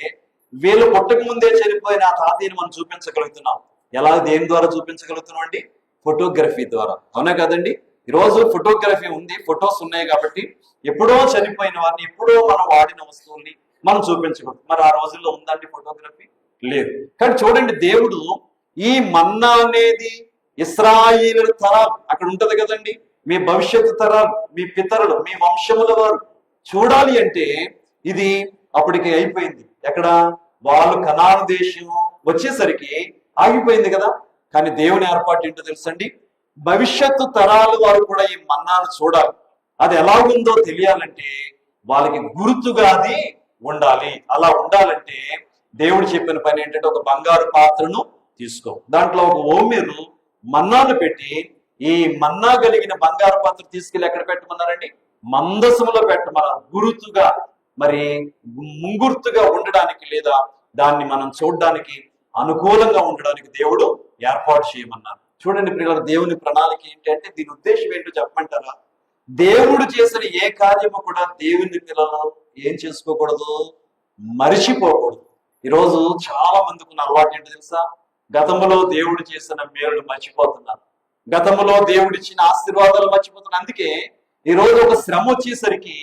వీళ్ళు పుట్టక ముందే చనిపోయిన ఆ తాతయ్యని మనం చూపించగలుగుతున్నాం. ఎలా, దేని ద్వారా చూపించగలుగుతున్నాం అండి? ఫోటోగ్రఫీ ద్వారా. అవునా కదండి? ఈరోజు ఫోటోగ్రఫీ ఉంది, ఫొటోస్ ఉన్నాయి కాబట్టి ఎప్పుడో చనిపోయిన వారిని, ఎప్పుడో మనం వాడిన వస్తువుల్ని మనం చూపించకూడదు. మరి ఆ రోజుల్లో ఉందండి ఫోటోగ్రఫీ? లేదు. కానీ చూడండి, దేవుడు ఈ మన్నా అనేది ఇశ్రాయేలు తరాలు అక్కడ ఉంటది కదండి, మీ భవిష్యత్తు తరాలు, మీ పితరులు, మీ వంశముల వారు చూడాలి అంటే ఇది అప్పటికి అయిపోయింది. ఎక్కడ? వాళ్ళు కనాను దేశం వచ్చేసరికి ఆగిపోయింది కదా. కానీ దేవుని ఏర్పాటు ఏంటో తెలుసండి, భవిష్యత్తు తరాలు వారు కూడా ఈ మన్నాను చూడాలి. అది ఎలా ఉందో తెలియాలంటే వాళ్ళకి గుర్తుగా అది ఉండాలి. అలా ఉండాలంటే దేవుడు చెప్పిన పని ఏంటంటే, ఒక బంగారు పాత్రను తీసుకో, దాంట్లో ఒక ఓమెరు మన్నాను పెట్టి, ఈ మన్నా కలిగిన బంగారు పాత్ర తీసుకెళ్ళి ఎక్కడ పెట్టమన్నారండి? మందసములో పెట్టమన్నారు. గుర్తుగా, మరి ముంగుర్తుగా ఉండడానికి, లేదా దాన్ని మనం చూడడానికి అనుకూలంగా ఉండడానికి దేవుడు ఏర్పాటు చేయమన్నారు. చూడండి ప్రియులారా, దేవుని ప్రణాళిక ఏంటి అంటే, దీని ఉద్దేశం ఏంటో చెప్పమంటారా? దేవుడు చేసిన ఏ కార్యము కూడా దేవుని పిల్లలు ఏం చేసుకోకూడదు, మరిచిపోకూడదు. ఈరోజు చాలా మందికి ఉన్న అలవాటు ఏంటో తెలుసా? గతంలో దేవుడు చేసిన మేలు మర్చిపోతున్నారు, గతంలో దేవుడిచ్చిన ఆశీర్వాదాలు మర్చిపోతున్నారు. అందుకే ఈ రోజు ఒక శ్రమ వచ్చేసరికి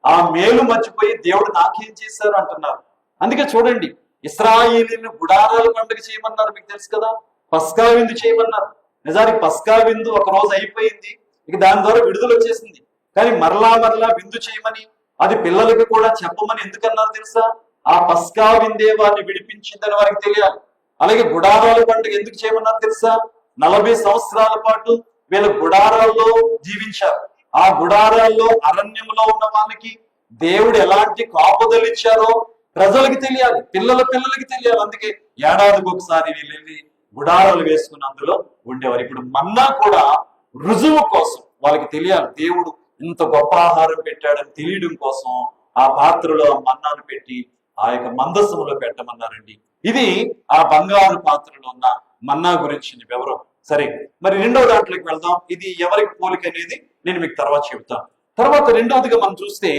ఆ మేలు మర్చిపోయి దేవుడు నాకేం చేశారు అంటున్నారు. అందుకే చూడండి, ఇశ్రాయేలీయులను గుడారాల పండుగ చేయమన్నారు, మీకు తెలుసు కదా. పస్కా విందు చేయమన్నారు. నిజానికి పస్కా విందు ఒక రోజు అయిపోయింది, ఇక దాని ద్వారా విడుదల వచ్చేసింది. కానీ మరలా విందు చేయమని, అది పిల్లలకు కూడా చెప్పమని ఎందుకన్నారు తెలుసా? ఆ పస్కా విందే వారిని విడిపించిందని వారికి తెలియాలి. అలాగే గుడారాల పండుగ ఎందుకు చేయమన్నారు తెలుసా? 40 సంవత్సరాల పాటు వీళ్ళ గుడారాల్లో జీవించారు. ఆ గుడారాల్లో అరణ్యంలో ఉన్న వాళ్ళకి దేవుడు ఎలాంటి కాపుదలు ఇచ్చారో ప్రజలకి తెలియాలి, పిల్లలకి తెలియాలి. అందుకే ఏడాదికి ఒకసారి వీళ్ళు వెళ్ళి గుడారాలు వేసుకుని అందులో ఉండేవారు. ఇప్పుడు మన్నా కూడా రుజువు కోసం వాళ్ళకి తెలియాలి, దేవుడు ఇంత గొప్ప ఆహారం పెట్టాడని తెలియడం కోసం ఆ పాత్రలో ఆ మన్నాను పెట్టి ఆ యొక్క మందసములో పెట్టమన్నారండి. ఇది ఆ బంగారు పాత్రలో ఉన్న మన్నా గురించిన వివరం. సరే, మరి రెండవ దాంట్లోకి వెళ్దాం. ఇది ఎవరికి పోలిక అనేది నేను మీకు తర్వాత చెబుతాను. తర్వాత రెండవదిగా మనం చూస్తే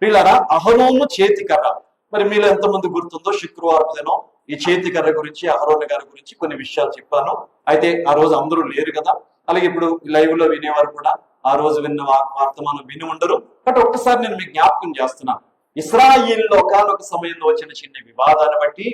వీళ్ళరా అహరోను చేతికర్ర. మరి మీలో ఎంతమంది గుర్తుందో, శుక్రవారం దినం ఈ చేతికర్ర గురించి, అహరోను గారి గురించి కొన్ని విషయాలు చెప్పాను. అయితే ఆ రోజు అందరూ లేరు కదా. అలాగే ఇప్పుడు లైవ్ లో వినేవారు కూడా ఆ రోజు విన్న వర్తమానం విని ఉండరు. బట్ ఒక్కసారి నేను మీకు జ్ఞాపకం చేస్తున్నాను. ఇశ్రాయేలులో ఒకానొక సమయంలో వచ్చిన చిన్న వివాదాన్ని బట్టి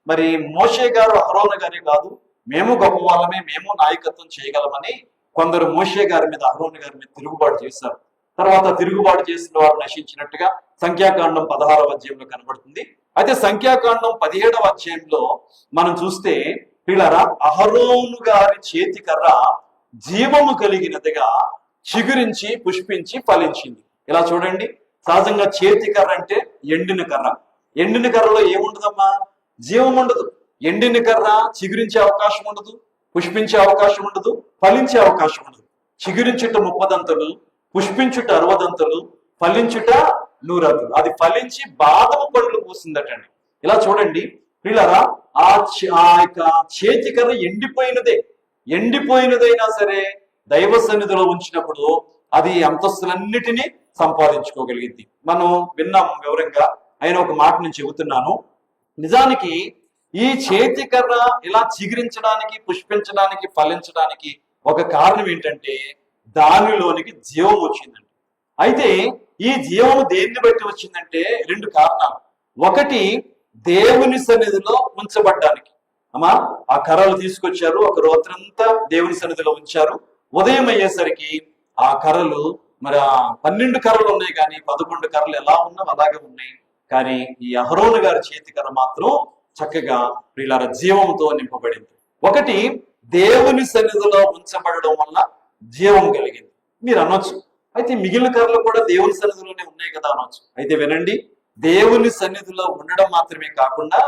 మరి మోషే గారు అహరోను గారి కాదు, మేము గొప్ప వాళ్ళమే, మేము నాయకత్వం చేయగలమని కొందరు మోషే గారి మీద, అహరోను గారి మీద తిరుగుబాటు చేశారు. తర్వాత తిరుగుబాటు చేసిన వారు నశించినట్టుగా సంఖ్యాకాండం 16వ అధ్యాయంలో కనబడుతుంది. అయితే సంఖ్యాకాండం 17వ అధ్యాయంలో మనం చూస్తే పిల్లరా, అహరోను గారి చేతి కర్ర జీవము కలిగినదిగా చిగురించి పుష్పించి ఫలించింది. ఇలా చూడండి, సహజంగా చేతి కర్ర అంటే ఎండిన కర్ర. ఎండిన కర్రలో ఏముండదమ్మా? జీవం ఉండదు. ఎండిన కర్ర చిగురించే అవకాశం ఉండదు, పుష్పించే అవకాశం ఉండదు, ఫలించే అవకాశం ఉండదు. చిగురించుట 30 పుష్పించుట 60 ఫలించుట 100. అది ఫలించి బాదము పండ్లు పూసిందటండి. ఇలా చూడండి పిల్లరా, ఆ యొక్క చేతి కర్ర ఎండిపోయినదైనా సరే దైవ సన్నిధిలో ఉంచినప్పుడు అది అంతస్తులన్నిటినీ సంపాదించుకోగలిగింది. మనం విన్నాం వివరంగా. ఆయన ఒక మాట నేను చెబుతున్నాను. నిజానికి ఈ చేతి కర్ర ఇలా చిగురించడానికి, పుష్పించడానికి, ఫలించడానికి ఒక కారణం ఏంటంటే దానిలోనికి జీవం వచ్చిందండి. అయితే ఈ జీవం దేన్ని బట్టి వచ్చిందంటే 2 కారణాలు. ఒకటి, దేవుని సన్నిధిలో ఉంచబడ్డానికి. అమ్మా, ఆ కర్రలు తీసుకొచ్చారు, ఒక రాత్రంతా దేవుని సన్నిధిలో ఉంచారు. ఉదయం అయ్యేసరికి ఆ కర్రలు మరి 12 కర్రలు ఉన్నాయి, కానీ 11 కర్రలు ఎలా ఉన్నావు అలాగే ఉన్నాయి. కానీ ఈ అహరోను గారి చేతి కర్ర మాత్రం చక్కగా ప్రియులార జీవంతో నింపబడింది. ఒకటి, దేవుని సన్నిధిలో ఉంచబడడం వల్ల జీవం కలిగింది. మీరు అనొచ్చు, అయితే మిగిలిన కర్రలు కూడా దేవుని సన్నిధిలోనే ఉన్నాయి కదా అనొచ్చు. అయితే వినండి, దేవుని సన్నిధిలో ఉండడం మాత్రమే కాకుండా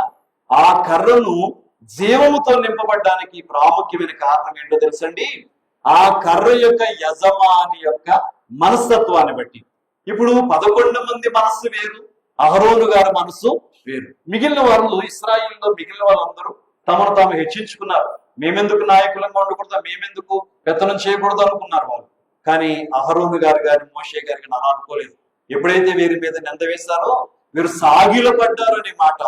ఆ కర్రను జీవముతో నింపబడ్డానికి ప్రాముఖ్యమైన కారణం ఏంటో తెలుసండి? ఆ కర్ర యొక్క యజమాని యొక్క మనస్తత్వాన్ని బట్టి. ఇప్పుడు 11 మంది మనస్సు వేరు, అహరోను గారి మనస్సు వేరు. మిగిలిన వాళ్ళు, ఇశ్రాయేలులో మిగిలిన వాళ్ళందరూ తమను తాము హెచ్చించుకున్నారు. మేమెందుకు నాయకులంగా ఉండకూడదు, మేమెందుకు పెత్తనం చేయకూడదు అనుకున్నారు వాళ్ళు. కానీ అహరోను గారి మోషే గారికి అలా అనుకోలేదు. ఎప్పుడైతే వీరి మీద నింద వేశారో వీరు సాగిలపడ్డారు అనే మాట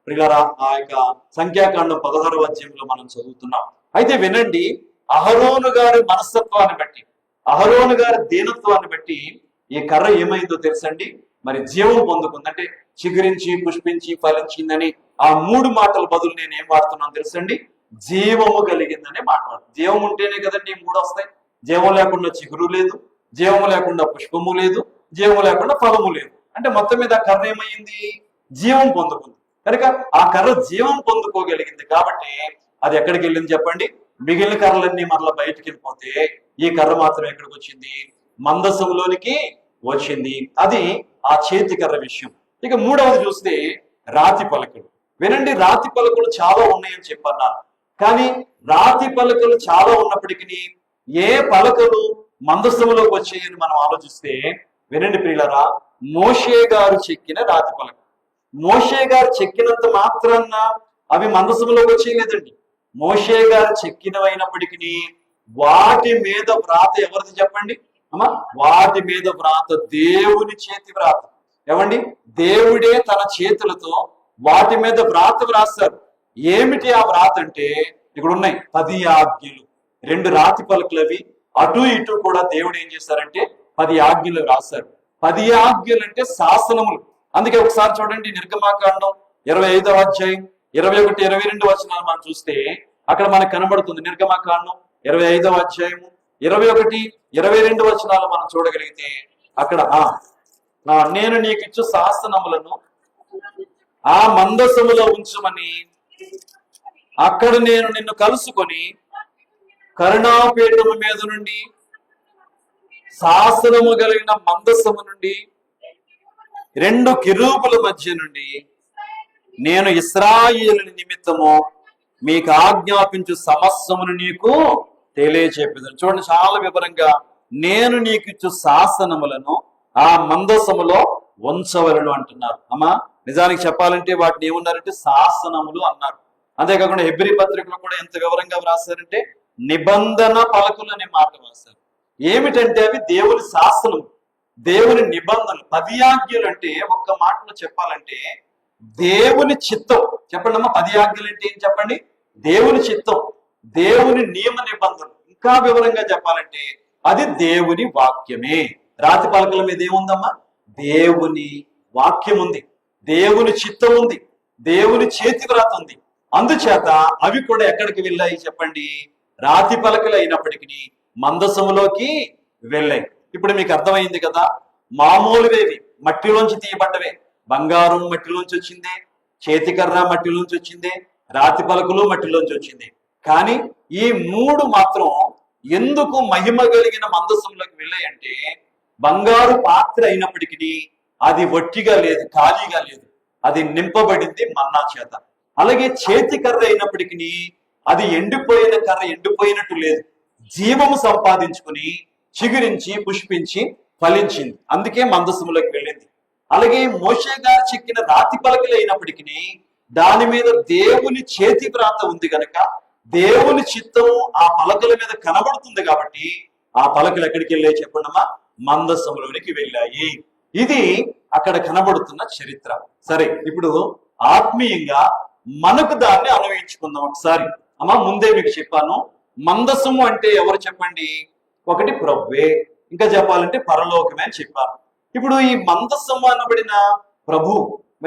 ప్రియులారా ఆ యొక్క సంఖ్యాకాండం 16వ అధ్యాయంలో మనం చదువుతున్నాం. అయితే వినండి, అహరోను గారి మనస్తత్వాన్ని బట్టి, అహరోను గారి దీనత్వాన్ని బట్టి ఈ కర్ర ఏమైందో తెలుసండి? మరి జీవం పొందుకుంది. అంటే చిగురించి, పుష్పించి, ఫలించిందని ఆ 3 మాటల బదులు నేను ఏం వాడుతున్నాను తెలుసండి? జీవము కలిగిందనే మాట్లాడు. జీవం ఉంటేనే కదండి 3 వస్తాయి. జీవం లేకుండా చిగురు లేదు, జీవము లేకుండా పుష్పము లేదు, జీవము లేకుండా ఫలము లేదు. అంటే మొత్తం మీద ఆ కర్ర ఏమైంది? జీవం పొందుకుంది. కనుక ఆ కర్ర జీవం పొందుకోగలిగింది కాబట్టి అది ఎక్కడికి వెళ్ళింది చెప్పండి? మిగిలిన కర్రలన్నీ మరలా బయటికి వెళ్ళిపోతే ఈ కర్ర మాత్రం ఎక్కడికి వచ్చింది? మందసంలోనికి వచ్చింది. అది ఆ చేతి కర్ర విషయం. ఇక 3వది చూస్తే రాతి పలకలు. వినండి, రాతి పలకలు చాలా ఉన్నాయని చెప్పన్నారు. కానీ రాతి పలకలు చాలా ఉన్నప్పటికీ ఏ పలకలు మందసంలోకి వచ్చాయని మనం ఆలోచిస్తే వినండి ప్రియులరా, మోషే గారు చెక్కిన రాతి పలక. మోషే గారు చెక్కినంత మాత్రాన అవి మందసంలోకి వచ్చేయలేదండి. మోషే గారు చెక్కినవైనప్పటికీ వాటి మీద వ్రాత ఎవరిది చెప్పండి అమ్మా? వాటి మీద వ్రాత దేవుని చేతి వ్రాత. ఏమండి, దేవుడే తన చేతులతో వాటి మీద వ్రాత వ్రాస్తారు. ఏమిటి ఆ వ్రాత అంటే ఇక్కడ ఉన్నాయి 10 ఆజ్ఞలు. 2 రాతి పలకలు అవి. అటు ఇటు కూడా దేవుడు ఏం చేశారంటే 10 ఆజ్ఞలు రాశారు. 10 ఆజ్ఞలు అంటే శాసనములు. అందుకే ఒకసారి చూడండి, నిర్గమాకాండం 25వ అధ్యాయం 21, 22 వచనాలు మనం చూస్తే అక్కడ మనకు కనబడుతుంది. నిర్గమాకాండం 25వ అధ్యాయము 21, 22 వచనాలు మనం చూడగలిగితే అక్కడ నేను నీకు ఇచ్చు శాసనములను ఆ మందసములో ఉంచమని అక్కడ నేను నిన్ను కలుసుకొని కరుణాపీఠము మీద నుండి శాసనము కలిగిన మందసము నుండి 2 కెరూబుల మధ్య నుండి నేను ఇశ్రాయేలు నిమిత్తము మీకు ఆజ్ఞాపించు సమస్యమును నీకు తెలియచెప్పేదాను. చూడండి, చాలా వివరంగా నేను నీకు ఇచ్చు శాసనములను ఆ మందసములో ఉంచవలను అంటున్నారు. అమ్మా, నిజానికి చెప్పాలంటే వాటిని ఏమన్నారంటే శాసనములు అన్నారు. అంతేకాకుండా హెబ్రీ పత్రికలో కూడా ఎంత వివరంగా వ్రాసారంటే నిబంధన పలకలు అనే మాట వ్రాసారు. ఏమిటంటే అవి దేవుని శాసనము, దేవుని నిబంధనలు. 10 ఆజ్ఞలు అంటే ఒక్క మాటలో చెప్పాలంటే దేవుని చిత్తం. చెప్పండి అమ్మా, 10 ఆజ్ఞలు అంటే ఏం చెప్పండి? దేవుని చిత్తం, దేవుని నియమ నిబంధనలు. ఇంకా వివరంగా చెప్పాలంటే అది దేవుని వాక్యమే. రాతి పలకల మీద ఏముందమ్మా? దేవుని వాక్యం ఉంది, దేవుని చిత్తం ఉంది, దేవుని చేతి వ్రాత ఉంది. అందుచేత అవి కూడా ఎక్కడికి వెళ్ళాయి చెప్పండి? రాతి పలకలు అయినప్పటికీ మందసములోకి వెళ్ళాయి. ఇప్పుడు మీకు అర్థమైంది కదా, మామూలువేవి మట్టిలోంచి తీయబడ్డవే. బంగారం మట్టిలోంచి వచ్చిందే, చేతికర్ర మట్టిలోంచి వచ్చింది, రాతి పలకలు మట్టిలోంచి వచ్చింది. కానీ ఈ మూడు మాత్రం ఎందుకు మహిమ కలిగిన మందసంలోకి వెళ్ళాయంటే, బంగారు పాత్ర అయినప్పటికీ అది వట్టిగా లేదు, ఖాళీగా లేదు, అది నింపబడింది మన్నా చేత. అలాగే చేతి కర్ర అయినప్పటికీ అది ఎండిపోయిన కర్ర ఎండిపోయినట్టు లేదు, జీవము సంపాదించుకుని చిగురించి పుష్పించి ఫలించింది, అందుకే మందసములోకి వెళ్ళింది. అలాగే మోషే గారు చెక్కిన రాతి పలకలు అయినప్పటికీ దాని మీద దేవుని చేతి ప్రాంత ఉంది కనుక దేవుని చిత్తము ఆ పలకల మీద కనబడుతుంది కాబట్టి ఆ పలకలు ఎక్కడికి వెళ్ళాయి చెప్పండమ్మా? మందసములోనికి వెళ్ళాయి. ఇది అక్కడ కనబడుతున్న చరిత్ర. సరే, ఇప్పుడు ఆత్మీయంగా మనకు దాన్ని అన్వయించుకుందాం ఒకసారి. అమ్మా, ముందే మీకు చెప్పాను, మందసము అంటే ఎవరు చెప్పండి? ఒకటి ప్రభువే, ఇంకా చెప్పాలంటే పరలోకమే అని చెప్పాను. ఇప్పుడు ఈ మందసము అనబడిన ప్రభు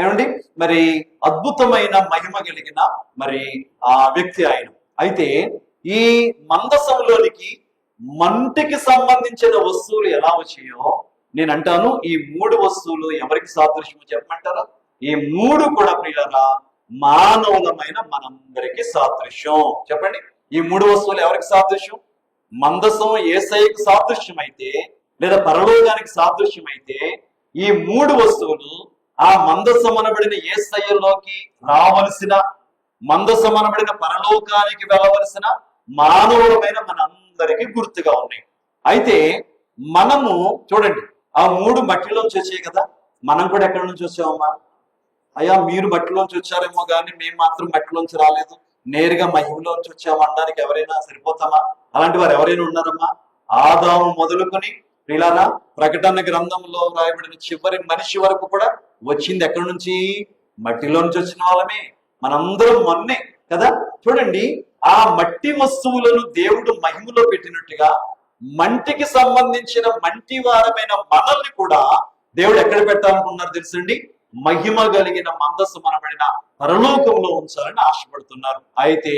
ఏమండి, మరి అద్భుతమైన మహిమ కలిగిన మరి ఆ వ్యక్తి ఆయన. అయితే ఈ మందసంలోనికి మంటికి సంబంధించిన వస్తువులు ఎలా వచ్చాయో నేను అంటాను. ఈ మూడు వస్తువులు ఎవరికి సాదృశ్యమో చెప్పమంటారా? ఈ మూడు కూడా ప్రియులారా మానవులమైన మనందరికి సాదృశ్యం. చెప్పండి, ఈ మూడు వస్తువులు ఎవరికి సాదృశ్యం? మందసం యేసయ్యకు సాదృశ్యం అయితే, లేదా పరలోకానికి సాదృశ్యం అయితే, ఈ మూడు వస్తువులు ఆ మందసం అనబడిన యేసయ్యలోకి రావలసిన, మందసం అనబడిన పరలోకానికి వెళ్ళవలసిన మానవులమైన మనందరికి గుర్తుగా ఉన్నాయి. అయితే మనము చూడండి, ఆ మూడు మట్టిలోంచి వచ్చాయి కదా, మనం కూడా ఎక్కడి నుంచి వచ్చామమ్మా? అయ్యా, మీరు మట్టిలోంచి వచ్చారేమో కానీ మేము మాత్రం మట్టిలోంచి రాలేదు, నేరుగా మహిమలోంచి వచ్చాము అనడానికి ఎవరైనా సరిపోతామా? అలాంటి వారు ఎవరైనా ఉన్నారమ్మా? ఆదాము మొదలుకొని ప్రియులారా ప్రకటన గ్రంథంలో రాయబడిన చివరి మనిషి వరకు కూడా వచ్చింది ఎక్కడి నుంచి? మట్టిలో నుంచి వచ్చిన వాళ్ళమే, మనందరం మొన్నే కదా. చూడండి, ఆ మట్టి వస్తువులను దేవుడు మహిమలో పెట్టినట్టుగా మంటికి సంబంధించిన మంటి వారమైన మనల్ని కూడా దేవుడు ఎక్కడ పెట్టాలనుకున్నారు తెలుసండి? మహిమ కలిగిన మందసం అనబడిన పరలోకంలో ఉంచాలని ఆశపడుతున్నారు. అయితే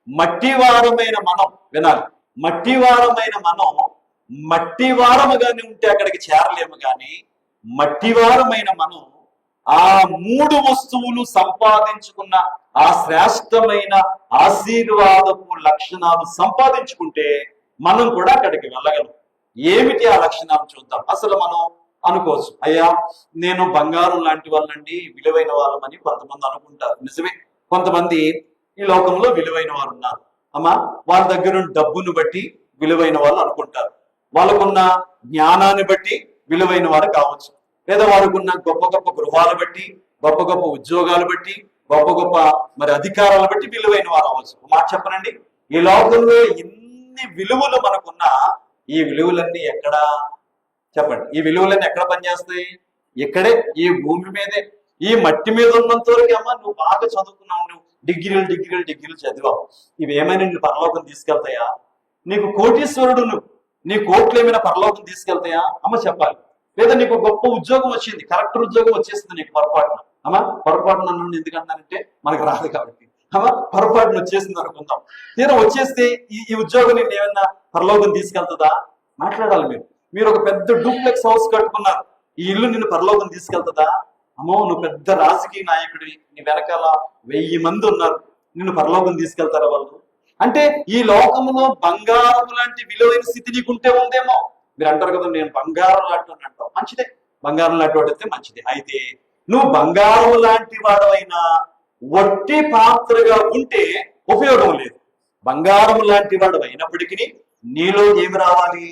మట్టివారమైన మనం వినాలి, మట్టివారమైన మనం మట్టివారముగానే ఉంటే అక్కడికి చేరలేము, కానీ మట్టివారమైన మనం ఆ మూడు వస్తువులు సంపాదించుకున్న ఆ శ్రేష్టమైన ఆశీర్వాదపు లక్షణాలు సంపాదించుకుంటే మనం కూడా అక్కడికి వెళ్ళగలం. ఏమిటి ఆ లక్షణాలు చూద్దాం. అసలు మనం అనుకోవచ్చు, అయ్యా నేను బంగారం లాంటి వాళ్ళండి, విలువైన వాళ్ళమని కొంతమంది అనుకుంటారు. నిజమే, కొంతమంది ఈ లోకంలో విలువైన వారు ఉన్నారు అమ్మా. వాళ్ళ దగ్గర డబ్బును బట్టి విలువైన వాళ్ళు అనుకుంటారు, వాళ్ళకున్న జ్ఞానాన్ని బట్టి విలువైన వారు కావచ్చు, లేదా వారికి ఉన్న గొప్ప గొప్ప గృహాలు బట్టి, గొప్ప గొప్ప ఉద్యోగాలు బట్టి, గొప్ప గొప్ప మరి అధికారాలు బట్టి విలువైన వారు అవ్వచ్చు. మాట చెప్పనండి, ఈ లోకంలో ఎన్ని విలువలు మనకున్నా ఈ విలువలన్నీ ఎక్కడ చెప్పండి? ఈ విలువలన్నీ ఎక్కడ పనిచేస్తాయి? ఇక్కడే, ఈ భూమి మీదే, ఈ మట్టి మీద ఉన్నంత వరకు అమ్మా నువ్వు బాగా చదువుకున్నావు, నువ్వు డిగ్రీలు చదివావు, ఇవి ఏమైనా నిన్ను పరలోకం తీసుకెళ్తాయా? నీకు కోటీశ్వరుడు నువ్వు, నీ కోట్లు ఏమైనా పరలోకం తీసుకెళ్తాయా అమ్మ? చెప్పాలి. లేదా నీకు గొప్ప ఉద్యోగం వచ్చింది, కలెక్టర్ ఉద్యోగం వచ్చేస్తుంది నీకు పొరపాటున, అమ్మా పొరపాటున అన్నాను ఎందుకంటానంటే మనకు రాదు కాబట్టి, అమ్మా పొరపాటున వచ్చేసింది అనుకుందాం. తీరా వచ్చేస్తే ఈ ఉద్యోగం నేను ఏమన్నా పరలోకం తీసుకెళ్తుందా? మాట్లాడాలి. మీరు ఒక పెద్ద డూప్లెక్స్ హౌస్ కట్టుకున్నారు, ఈ ఇల్లు నిన్ను పరలోకం తీసుకెళ్తుందా? అమ్మో, నువ్వు పెద్ద రాజకీయ నాయకుడివి, నీ వెనకాల 1000 మంది ఉన్నారు, నిన్ను పరలోకం తీసుకెళ్తారా వాళ్ళు? అంటే ఈ లోకంలో బంగారం లాంటి విలువైన స్థితి నీకుంటే ఉందేమో. మీరు అంటారు కదా, నేను బంగారం లాంటి అంటావు, మంచిదే, బంగారం లాంటి వాడితే మంచిదే. అయితే నువ్వు బంగారం లాంటి వాడవైనా వట్టి పాత్రగా ఉంటే ఉపయోగం లేదు. బంగారం లాంటి వాడు అయినప్పటికీ నీలో ఏమి రావాలి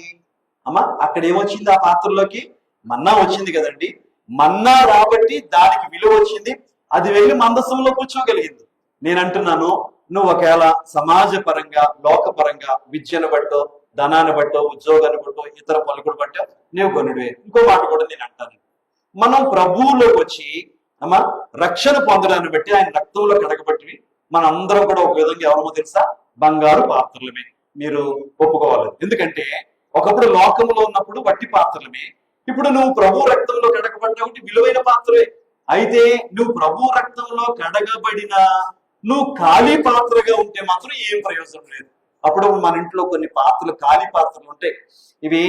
అమ్మా? అక్కడ ఏమొచ్చింది? ఆ పాత్రలోకి మన్నా వచ్చింది కదండి. మన్నా రాబట్టి దానికి విలువ వచ్చింది, అది వెళ్ళి మందసంలో కూర్చోగలిగింది. నేను అంటున్నాను, నువ్వు ఒకవేళ సమాజ పరంగా, లోకపరంగా, విద్యను బట్టో, ధనాన్ని బట్టో, ఉద్యోగాన్ని బట్టో, ఇతర పలుకుడు బట్టో నువ్వు కొనుడే. ఇంకో మాట కూడా నేను అంటాను, మనం ప్రభువులోకి వచ్చి అమ్మా రక్షణ పొందడాన్ని బట్టి, ఆయన రక్తంలో కడగబట్టి మన అందరం కూడా ఒక విధంగా ఎవరమో తెలుసా? బంగారు పాత్రలమే. మీరు ఒప్పుకోవాలి. ఎందుకంటే ఒకప్పుడు లోకంలో ఉన్నప్పుడు వట్టి పాత్రలమే, ఇప్పుడు నువ్వు ప్రభు రక్తంలో కడగబడ్డా విలువైన పాత్రవే. అయితే నువ్వు ప్రభు రక్తంలో కడగబడిన నువ్వు ఖాళీ పాత్రగా ఉంటే మాత్రం ఏం ప్రయోజనం లేదు. అప్పుడు మన ఇంట్లో కొన్ని పాత్రలు, ఖాళీ పాత్రలు ఉంటాయి, ఇవి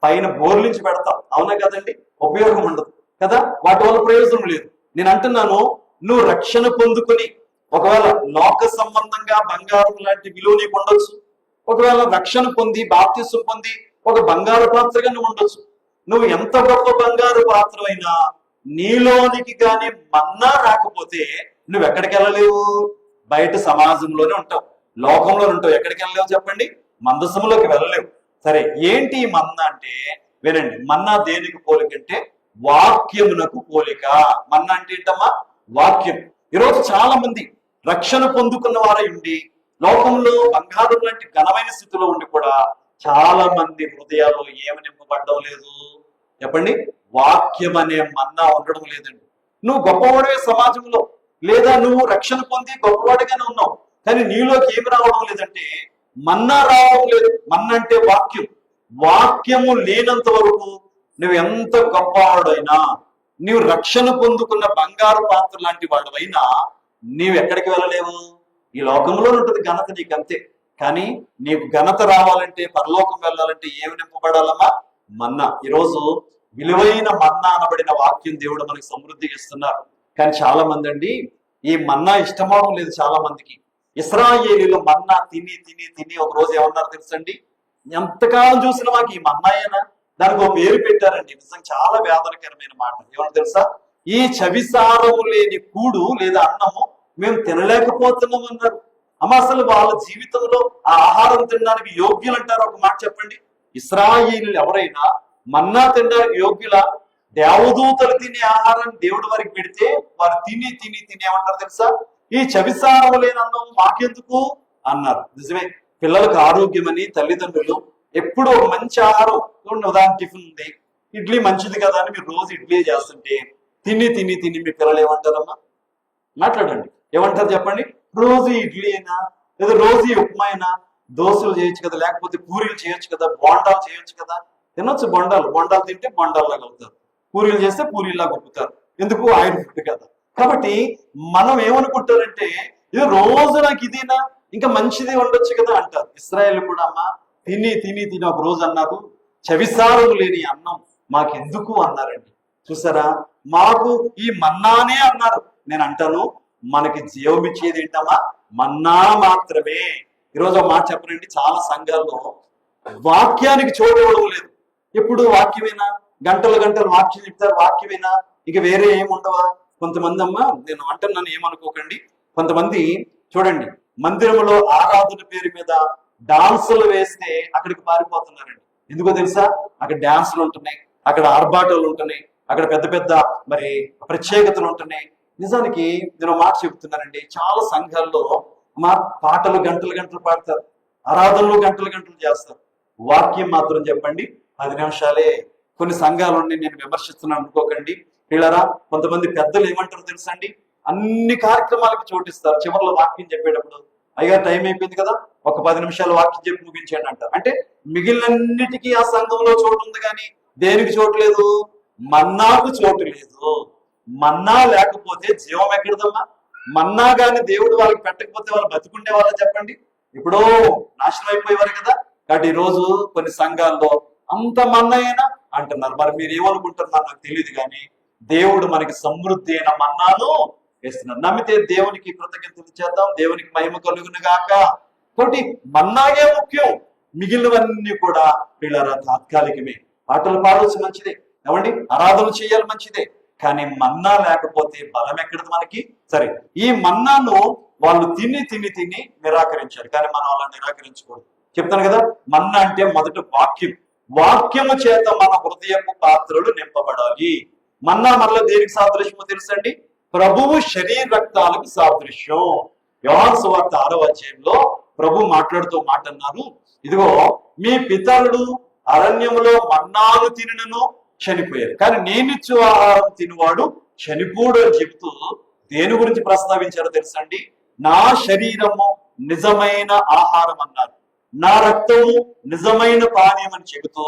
పైన బోర్లించి పెడతాం, అవునా కదండి? ఉపయోగం ఉండదు కదా, వాటి వల్ల ప్రయోజనం లేదు. నేను అంటున్నాను, నువ్వు రక్షణ పొందుకొని ఒకవేళ లోక సంబంధంగా బంగారం లాంటి విలువ నీకు ఉండొచ్చు. ఒకవేళ రక్షణ పొంది బాప్తిసం పొంది ఒక బంగారు పాత్రగా నువ్వు ఉండొచ్చు. నువ్వు ఎంత గొప్ప బంగారు పాత్ర అయినా నీలోనికి కానీ మన్నా రాకపోతే నువ్వు ఎక్కడికి వెళ్ళలేవు? బయట సమాజంలోనే ఉంటావు, లోకంలోనే ఉంటావు. ఎక్కడికి వెళ్ళలేవు చెప్పండి? మందసంలోకి వెళ్ళలేవు. సరే, ఏంటి ఈ మన్నా అంటే వినండి. మన్నా దేనికి పోలికంటే వాక్యమునకు పోలిక. మన్నా అంటే ఏంటమ్మా? వాక్యం. ఈరోజు చాలా మంది రక్షణ పొందుకున్న వారై ఉండి లోకంలో బంగారం లాంటి ఘనమైన స్థితిలో ఉండి కూడా చాలా మంది హృదయాల్లో ఏమి నింపబడ్డం లేదు చెప్పండి? వాక్యం అనే మన్నా ఉండడం లేదండి. నువ్వు గొప్పవాడివే సమాజంలో, లేదా నువ్వు రక్షణ పొంది గొప్పవాడిగానే ఉన్నావు, కానీ నీలోకి ఏమి రావడం లేదంటే మన్నా రావడం లేదు. మన్నా అంటే వాక్యం. వాక్యము లేనంత వరకు నువ్వు ఎంత గొప్పవాడైనా, నీవు రక్షణ పొందుకున్న బంగారు పాత్ర లాంటి వాడవైనా నీవు ఎక్కడికి వెళ్ళలేవు. ఈ లోకంలో ఉంటుంది ఘనత నీకు, అంతే. కానీ నీకు ఘనత రావాలంటే, పరలోకం వెళ్ళాలంటే ఏమి నింపబడాలమ్మా? మన్నా. ఈరోజు విలువైన మన్నా అనబడిన వాక్యం దేవుడు మనకి సమృద్ధిగా ఇస్తున్నారు. కానీ చాలా మంది అండి ఈ మన్నా ఇష్టమవడం లేదు. చాలా మందికి ఇశ్రాయేలీలు మన్నా తిని తిని తిని ఒక రోజు ఏమన్నారు తెలుసండి? ఎంతకాలం చూసిన మాకు ఈ మన్నాయేనా? దానికి ఒక పేరు పెట్టారండి. నిజంగా చాలా వేదనకరమైన మాట. ఏమన్నా తెలుసా? ఈ చవిసారము లేని కూడు లేదా అన్నము మేము తినలేకపోతున్నాం అన్నారు. అమ్మ, అసలు వాళ్ళ జీవితంలో ఆ ఆహారం తినడానికి యోగ్యులు అంటారు? ఒక మాట చెప్పండి. ఇశ్రాయేలీలు ఎవరైనా మన్నా తినడానికి యోగ్యుల? దేవదూతలు తినే ఆహారాన్ని దేవుడు వారికి పెడితే వారు తిని తిని తిని ఏమన్నారు తెలుసా? ఈ చవిసారం లేని అన్నం మాకెందుకు అన్నారు. నిజమే, పిల్లలకు ఆరోగ్యమని తల్లిదండ్రులు ఎప్పుడు ఒక మంచి ఆహారం, ఉదాహరణ టిఫిన్ ఉంది, ఇడ్లీ మంచిది కదా అని మీరు రోజు ఇడ్లీ చేస్తుంటే తిని తిని తిని మీ పిల్లలు ఏమంటారమ్మా? మాట్లాడండి, ఏమంటారు చెప్పండి? రోజు ఇడ్లీ అయినా, లేదా రోజు ఉప్మా అయినా, దోశలు చేయొచ్చు కదా, లేకపోతే పూరీలు చేయొచ్చు కదా, బోండాలు చేయొచ్చు కదా. తినొచ్చు బొండాలు. బొండాలు తింటే బొండాల్లాగా అవుతారు, పూరీలు చేస్తే పూరీలాగా ఒప్పుతారు. ఎందుకు? ఆయిల్ ఫుడ్ కదా. కాబట్టి మనం ఏమనుకుంటారంటే ఇది రోజు నాకు ఇదేనా, ఇంకా మంచిది ఉండొచ్చు కదా అంటారు. ఇశ్రాయేలు కూడా అమ్మ తిని తిని తిని ఒక రోజు అన్నారు, చవిసారం లేని అన్నం మాకెందుకు అన్నారండి. చూసారా? మాకు ఈ మన్నానే అన్నారు. నేను అంటాను, మనకి జీవం ఇచ్చేది ఏంటమ్మా? మన్నా మాత్రమే. ఈరోజు ఒక మాట చెప్పనండి, చాలా సంఘాల్లో వాక్యానికి చోటు ఇవ్వడం లేదు. ఎప్పుడు వాక్యమేనా? గంటలు గంటలు వాక్యం చెప్తారు, వాక్యమేనా, ఇక వేరే ఏముండవా? కొంతమంది అమ్మ, నేను అంటున్నాను ఏమనుకోకండి, కొంతమంది చూడండి మందిరంలో ఆరాధన పేరు మీద డాన్సులు వేస్తే అక్కడికి పారిపోతున్నారండి. ఎందుకో తెలుసా? అక్కడ డాన్సులు ఉంటున్నాయి, అక్కడ ఆర్భాటాలు ఉంటున్నాయి, అక్కడ పెద్ద పెద్ద మరి ప్రత్యేకతలు ఉంటున్నాయి. నిజానికి నేను మాట చెబుతున్నానండి, చాలా సంఘాల్లో మా పాటలు గంటలు గంటలు పాడతారు, ఆరాధనలు గంటలు గంటలు చేస్తారు, వాక్యం మాత్రం చెప్పండి 10 నిమిషాలే. కొన్ని సంఘాలని నేను విమర్శిస్తున్నాను అనుకోకండి పిల్లరా. కొంతమంది పెద్దలు ఏమంటారు తెలుసా అండి? అన్ని కార్యక్రమాలకి చోటిస్తారు, చివరిలో వాక్యం చెప్పేటప్పుడు అయ్యా టైం అయిపోయింది కదా, ఒక 10 నిమిషాలు వాక్యం చెప్పి ముగించండి అంటారు. అంటే మిగిలినన్నిటికీ ఆ సంఘంలో చోటు ఉంది, కానీ దేనికి చోటు లేదు? మన్నాకు చోటు లేదు. మన్నా లేకపోతే జీవం ఎక్కడదమ్మా? మన్నా గాని దేవుడు వాళ్ళకి పెట్టకపోతే వాళ్ళు బతుకుండే వాళ్ళ చెప్పండి? ఎప్పుడో నాశనం అయిపోయేవారు కదా. కాబట్టి ఈ రోజు కొన్ని సంఘాల్లో అంత మన్నా అయినా అంటున్నారు. మరి మీరు ఏమనుకుంటున్నారు నాకు తెలియదు, కానీ దేవుడు మనకి సమృద్ధి అయిన మన్నాను వేస్తున్నారు. నమ్మితే దేవునికి కృతజ్ఞతలు చేద్దాం, దేవునికి మహిమ కలుగును గాక. కాబట్టి మన్నాగే ముఖ్యం, మిగిలినవన్నీ కూడా పిల్లరా తాత్కాలికమే. పాటలు పాడవచ్చు మంచిదే, ఏమండి, ఆరాధన చేయాలి మంచిదే, కానీ మన్నా లేకపోతే బలం ఎక్కడది మనకి? సరే, ఈ మన్నాను వాళ్ళు తిని తిని తిని నిరాకరించారు, కానీ మనం అలా నిరాకరించకూడదు. చెప్తాను కదా, మన్నా అంటే మొదట వాక్యం. వాక్యము చేత మన హృదయపు పాత్రలు నింపబడాలి. మన్నా మరలా దేనికి సాదృశ్యమో తెలుసండి? ప్రభువు శరీర రక్తాలకు సాదృశ్యం. యోహాను సువార్త 6వ అధ్యాయంలో ప్రభు మాట్లాడుతూ మాట అన్నారు, ఇదిగో మీ పితరులు అరణ్యములో మన్నాను తినను చనిపోయారు, కానీ నేనిచ్చు ఆహారం తినువాడు చనిపోడు అని చెబుతూ దేని గురించి ప్రస్తావించారో తెలుసండి? నా శరీరము నిజమైన ఆహారం అన్నారు, నా రక్తము నిజమైన పానీయం అని చెబుతూ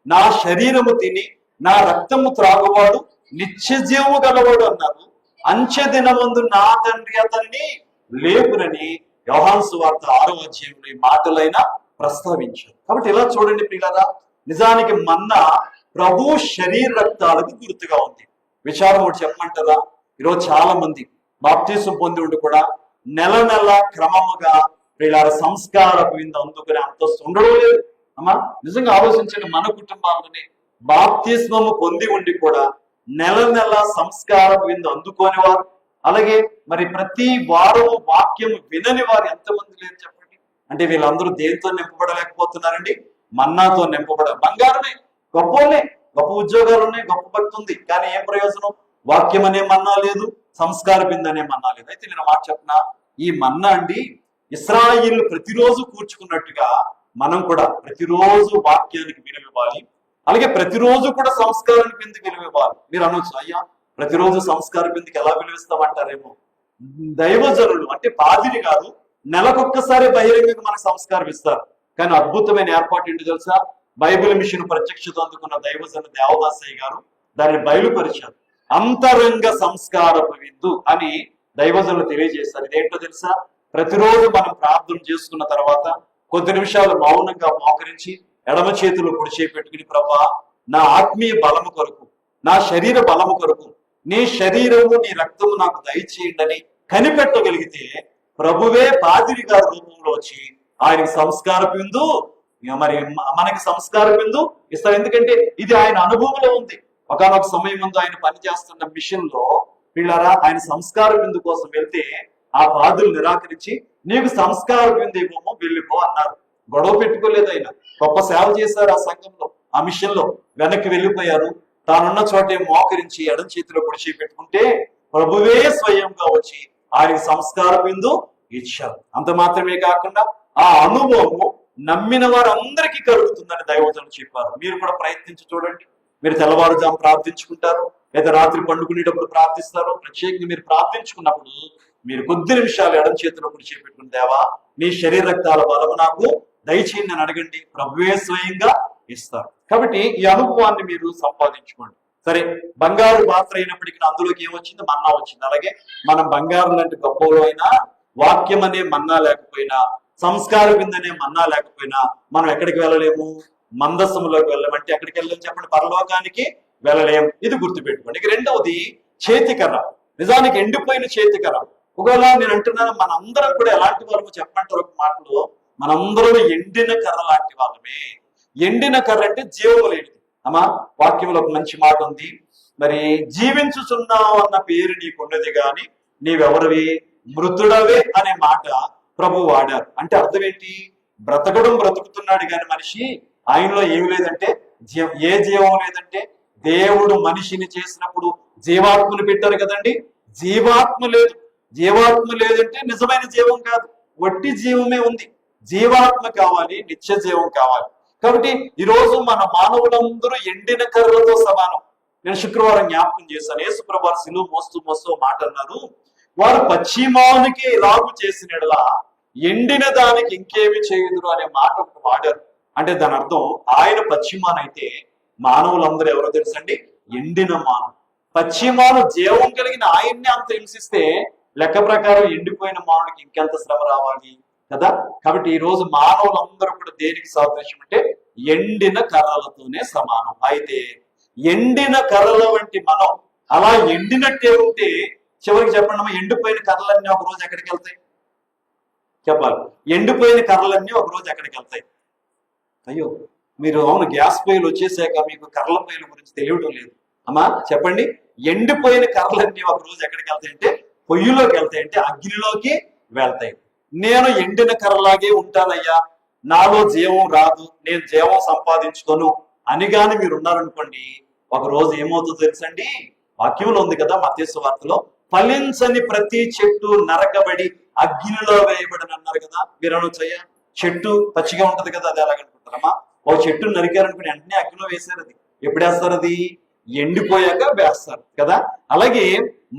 నా శరీరము తిని నా రక్తము త్రాగువాడు నిత్య జీవము గలవాడు అన్నారు. అంచె దినమందు నా తండ్రి అతన్ని లేపునని యోహాను సువార్త 6వ అధ్యాయంలో ఈ మాటలైనా ప్రస్తావించారు. కాబట్టి ఇలా చూడండి ప్రియులారా, నిజానికి మన్నా ప్రభు శరీర రక్తాలకు గుర్తుగా ఉంది. విచారం ఒకటి చెప్పమంటారా? ఈరోజు చాలా మంది బాప్తీసం పొంది ఉండి కూడా నెల నెల క్రమముగా వీళ్ళ సంస్కార విందు అందుకునే అంతస్తు ఉండడం లేదు. అమ్మా నిజంగా ఆలోచించండి, మన కుటుంబాలని బాప్తిస్మము పొంది ఉండి కూడా నెల నెల సంస్కార విందు అందుకోని వారు, అలాగే మరి ప్రతి వారం వాక్యం వినని వారు ఎంతమంది లేరు చెప్పండి. అంటే వీళ్ళందరూ దేంతో నింపబడలేకపోతున్నారండి? మన్నాతో నింపబడ. బంగారమే, గొప్పనే, గొప్ప ఉద్యోగాలు ఉన్నాయి, గొప్ప భక్తి ఉంది, కానీ ఏం ప్రయోజనం? వాక్యం అనే మన్నా లేదు, సంస్కార బిందు అనే మన్నా లేదు. అయితే నేను మాట చెప్పనా, ఈ మన్నా అండి ఇశ్రాయేలు ప్రతిరోజు కూర్చుకున్నట్టుగా మనం కూడా ప్రతిరోజు వాక్యానికి విలువివ్వాలి, అలాగే ప్రతిరోజు కూడా సంస్కారానికి బిందుకు విలువివ్వాలి. మీరు అనొచ్చు, అయ్యా ప్రతిరోజు సంస్కార బిందుకు ఎలా విలువిస్తామంటారేమో. దైవజనులు అంటే పాదిరి కాదు, నెలకొక్కసారి బహిరంగంగా మనకు సంస్కారం ఇస్తారు. కానీ అద్భుతమైన ఏర్పాటు ఏంటి తెలుసా? బైబిల్ మిషన్ ప్రత్యక్షత అందుకున్న దైవజనుడు దేవదాసయ్య గారు దాన్ని బయలుపరిచారు. అంతరంగ సంస్కారపు విందు అని దైవజనులు తెలియజేస్తారు. ఇదేంటో తెలుసా? ప్రతిరోజు మనం ప్రార్థన చేసుకున్న తర్వాత కొద్ది నిమిషాలు మౌనంగా మోకరించి ఎడమ చేతులు కుడి చేయి పెట్టుకుని, ప్రభా నా ఆత్మీయ బలము కొరకు, నా శరీర బలము కొరకు నీ శరీరము నీ రక్తము నాకు దయచేయండి అని కనిపెట్టగలిగితే ప్రభువే పాదిరి గారి రూపంలో వచ్చి ఆయనకి సంస్కార బిందు, మరి మనకి సంస్కార బిందు ఇస్తారు. ఎందుకంటే ఇది ఆయన అనుభవంలో ఉంది. ఒకనొక సమయం ముందు ఆయన పనిచేస్తున్న మిషన్ లో వీళ్ళారా ఆయన సంస్కార బిందు కోసం వెళ్తే ఆ పాదులు నిరాకరించి నీకు సంస్కార బిందు ఇవ్వమో వెళ్ళిపో అన్నారు. గొడవ పెట్టుకోలేదు, ఆయన గొప్ప సేవ చేశారు ఆ సంఘంలో, ఆ మిషన్ లో. వెనక్కి వెళ్ళిపోయారు. తానున్న చోటే మోకరించి ఎడం చేతిలో పొడిచి పెట్టుకుంటే ప్రభువే స్వయంగా వచ్చి ఆయనకి సంస్కార బిందు ఇచ్చారు. అంత మాత్రమే కాకుండా ఆ అనుభవము నమ్మిన వారందరికీ కలుగుతుందని దైవజనులు చెప్పారు. మీరు కూడా ప్రయత్నించి చూడండి. మీరు తెల్లవారుజాము ప్రార్థించుకుంటారు, లేదా రాత్రి పండుకునేటప్పుడు ప్రార్థిస్తారు. ప్రత్యేకంగా మీరు ప్రార్థించుకున్నప్పుడు మీరు కొద్ది నిమిషాలు ఎడం చేతిలో పొడిచి పెట్టుకుని, దేవా నీ శరీర రక్తాల బలము నాకు దయచేయండి అని అడగండి, ప్రభువే స్వయంగా ఇస్తారు. కాబట్టి ఈ అనుభవాన్ని మీరు సంపాదించుకోండి. సరే, బంగారు పాత్ర అయినప్పటికీ అందులోకి ఏమొచ్చింది? మన్నా వచ్చింది. అలాగే మనం బంగారం లాంటి గొప్పలో అయినా వాక్యం అనే మన్నా లేకపోయినా, సంస్కార బిందనే మన్నా లేకపోయినా మనం ఎక్కడికి వెళ్ళలేము? మందస్సములోకి వెళ్ళమంటే ఎక్కడికి వెళ్ళలేము చెప్పండి? పరలోకానికి వెళ్ళలేం. ఇది గుర్తుపెట్టుకోండి. ఇక రెండవది చేతికర్ర. నిజానికి ఎండిపోయిన చేతికర్ర. ఒకవేళ నేను అంటున్నాను, మనందరం కూడా ఎలాంటి వాళ్ళము చెప్పంటారు ఒక మాటలో, మనందరం ఎండిన కర్ర లాంటి వాళ్ళమే. ఎండిన కర్ర అంటే జీవము లేనిది. అమ్మా వాక్యంలో ఒక మంచి మాట ఉంది, మరి జీవించుచున్నావు అన్న పేరు నీకున్నది గాని నీవెవరివి? మృతుడవే అనే మాట ప్రభు వాడారు. అంటే అర్థం ఏంటి? బ్రతుకుతున్నాడు కానీ మనిషి ఆయనలో ఏమి లేదంటే ఏ జీవం లేదంటే, దేవుడు మనిషిని చేసినప్పుడు జీవాత్మను పెట్టారు కదండి. జీవాత్మ లేదు. జీవాత్మ లేదంటే నిజమైన జీవం కాదు, వట్టి జీవమే ఉంది. జీవాత్మ కావాలి, నిత్య జీవం కావాలి. కాబట్టి ఈరోజు మన మానవులందరూ ఎండిన కర్రలతో సమానం. నేను శుక్రవారం జ్ఞాపకం చేశాను, యేసు ప్రభువు సిలువ మోస్తూ మాట అన్నారు, వారు పశ్చిమానికి ఇలాగు చేసినలా ఎండిన దానికి ఇంకేమి చేయదురు అనే మాట ఒకటి వాడారు. అంటే దాని అర్థం ఆయన పశ్చిమానైతే మానవులందరూ ఎవరో తెలుసండి? ఎండిన మానవు. పశ్చిమాను జీవం కలిగిన ఆయన్ని అంత హింసిస్తే లెక్క ప్రకారం ఎండిపోయిన మానవుడికి ఇంకెంత శ్రమ రావాలి కదా. కాబట్టి ఈ రోజు మానవులందరూ కూడా దేనికి సాదృశ్యం అంటే ఎండిన కర్రలతోనే సమానం. అయితే ఎండిన కర్రల వంటి మనం అలా ఎండినట్టే ఉంటే చివరికి చెప్పండి, ఎండిపోయిన కర్రలన్నీ ఒక రోజు ఎక్కడికి వెళ్తాయి చెప్పాలి? ఎండిపోయిన కర్రలన్నీ ఒక రోజు ఎక్కడికి వెళ్తాయి? అయ్యో, మీరు అవును గ్యాస్ పొయ్యిలు వచ్చేసాక మీకు కర్రల పొయ్యిల గురించి తెలియడం లేదు. అమ్మా చెప్పండి, ఎండిపోయిన కర్రలన్నీ ఒక రోజు ఎక్కడికి వెళ్తాయి అంటే పొయ్యిలోకి వెళ్తాయి, అంటే అగ్నిలోకి వెళ్తాయి. నేను ఎండిన కర్రలాగే ఉంటానయ్యా, నాలో జీవం రాదు, నేను జీవం సంపాదించుకోను అని గాని మీరు ఉన్నారనుకోండి, ఒక రోజు ఏమవుతుందో తెలుసండి? వాక్యంలో ఉంది కదా మత్తయి సువార్తలో, ఫలించని ప్రతి చెట్టు నరకబడి అగ్నిలో వేయబడిన అన్నారు కదా. మీరు అనొచ్చయ్యా, చెట్టు పచ్చిగా ఉంటది కదా, అది ఎలాగనుకుంటారమ్మా? ఒక చెట్టు నరికారనుకుని వెంటనే అగ్నిలో వేశారు. అది ఎప్పుడు వేస్తారు? అది ఎండిపోయాక వేస్తారు కదా. అలాగే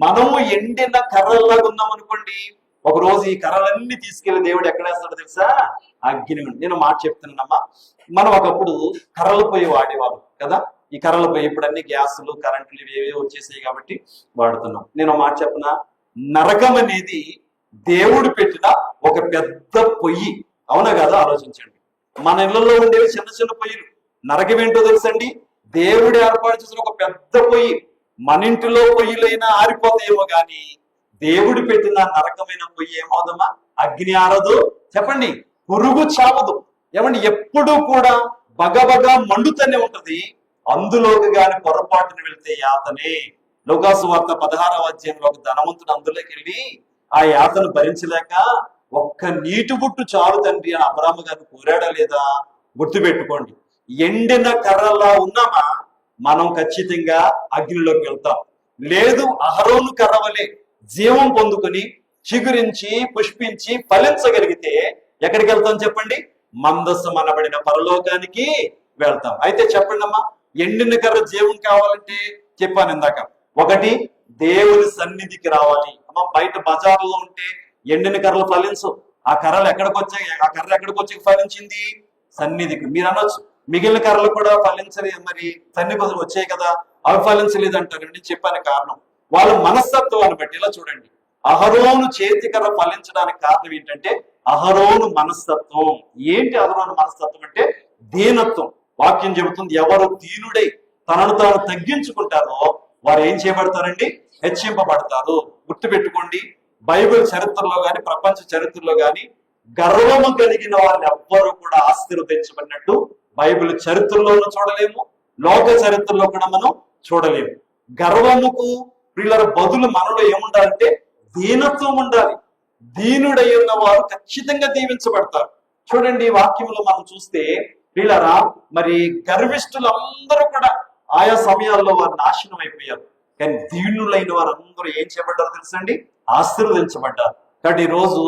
మనము ఎండిన కర్రల్లాగా ఉన్నాం అనుకోండి, ఒక రోజు ఈ కర్రలన్నీ తీసుకెళ్లి దేవుడు ఎక్కడ వేస్తాడో తెలుసా? అగ్ని. నేను మాట చెప్తున్నానమ్మా, మనం ఒకప్పుడు కర్రల పొయ్యి వాడేవాళ్ళం కదా. ఈ కర్రల పొయ్యి ఇప్పుడు అన్ని గ్యాసులు కరెంటులు ఇవి వచ్చేసాయి కాబట్టి వాడుతున్నాం. నేను మాట చెప్పనా, నరకం అనేది దేవుడు పెట్టిన ఒక పెద్ద పొయ్యి. అవునా కదా? ఆలోచించండి. మన ఇళ్లలో ఉండేవి చిన్న చిన్న పొయ్యిలు. నరకం ఏంటో తెలుసండి? దేవుడు ఏర్పాటు చేసిన ఒక పెద్ద పొయ్యి. మన ఇంటిలో పొయ్యిలైనా ఆరిపోతాయేమో కానీ దేవుడు పెట్టిన నరకమైన పొయ్యి ఏమవుదమ్మా? అగ్ని ఆరదు, చెప్పండి, పురుగు చావదు. ఏమండి, ఎప్పుడు కూడా బగబగా మండుతూనే ఉంటది. అందులోకి గాని పొరపాటును వెళ్తే యాతనే. లోకాసు వార్త 16వ అధ్యాయంలో ఒక ధనవంతుడు అందులోకి వెళ్ళి ఆ యాతను భరించలేక ఒక్క నీటి బుట్టు చాలు తండ్రి అని అబ్రాహాము గారిని కోరాడా లేదా? గుర్తుపెట్టుకోండి, ఎండిన కర్రలా ఉన్నామా మనం ఖచ్చితంగా అగ్నిలోకి వెళ్తాం. లేదు, అహరోను కర్ర వలె జీవం పొందుకొని చిగురించి పుష్పించి ఫలించగలిగితే ఎక్కడికి వెళ్తాం చెప్పండి? మందస్సు అనబడిన పరలోకానికి వెళ్తాం. అయితే చెప్పండి అమ్మా, ఎండిన కర్ర జీవం కావాలంటే చెప్పాను ఇందాక, ఒకటి దేవుని సన్నిధికి రావాలి. అమ్మ, బయట బజార్లో ఉంటే ఎండిన కర్రలు ఫలించు. ఆ కర్రలు ఎక్కడికి వచ్చాయి? ఆ కర్ర ఎక్కడికి వచ్చి ఫలించింది? సన్నిధికి. మీరు అనొచ్చు, మిగిలిన కర్రలు కూడా ఫలించలేదు, మరి సన్నిధులు వచ్చాయి కదా, అవి ఫలించలేదు అంటారండి. చెప్పాను కారణం, వాళ్ళ మనస్తత్వాన్ని బట్టి. ఇలా చూడండి, అహరోను చేతికర్ర ఫలించడానికి కారణం ఏంటంటే అహరోను మనస్తత్వం. ఏంటి అహరోను మనస్తత్వం అంటే? దీనత్వం. వాక్యం చెబుతుంది, ఎవరు దీనుడై తనను తాను తగ్గించుకుంటారో వారు ఏం చేయబడతారండి? హెచ్చింపబడతారు. గుర్తుపెట్టుకోండి, బైబిల్ చరిత్రలో గాని ప్రపంచ చరిత్రలో గాని గర్వము కలిగిన వాళ్ళు ఎవ్వరూ కూడా ఆశీర్వదించబడినట్టు బైబిల్ చరిత్రలోనూ చూడలేము, లోక చరిత్రలో కూడా మనం చూడలేము. గర్వముకు పిల్లల బదులు మనలో ఏముండాలంటే దీనత్వం ఉండాలి. దీనుడై ఉన్న వారు ఖచ్చితంగా దీవించబడతారు. చూడండి, వాక్యంలో మనం చూస్తే పిల్లరా, మరి గర్విష్ఠులందరూ కూడా ఆయా సమయాల్లో వారు నాశనం అయిపోయారు. కానీ దీనులైన వారందరూ ఏం చేయబడ్డారో తెలుసండి? ఆశీర్వదించబడ్డారు. కాబట్టి ఈ రోజు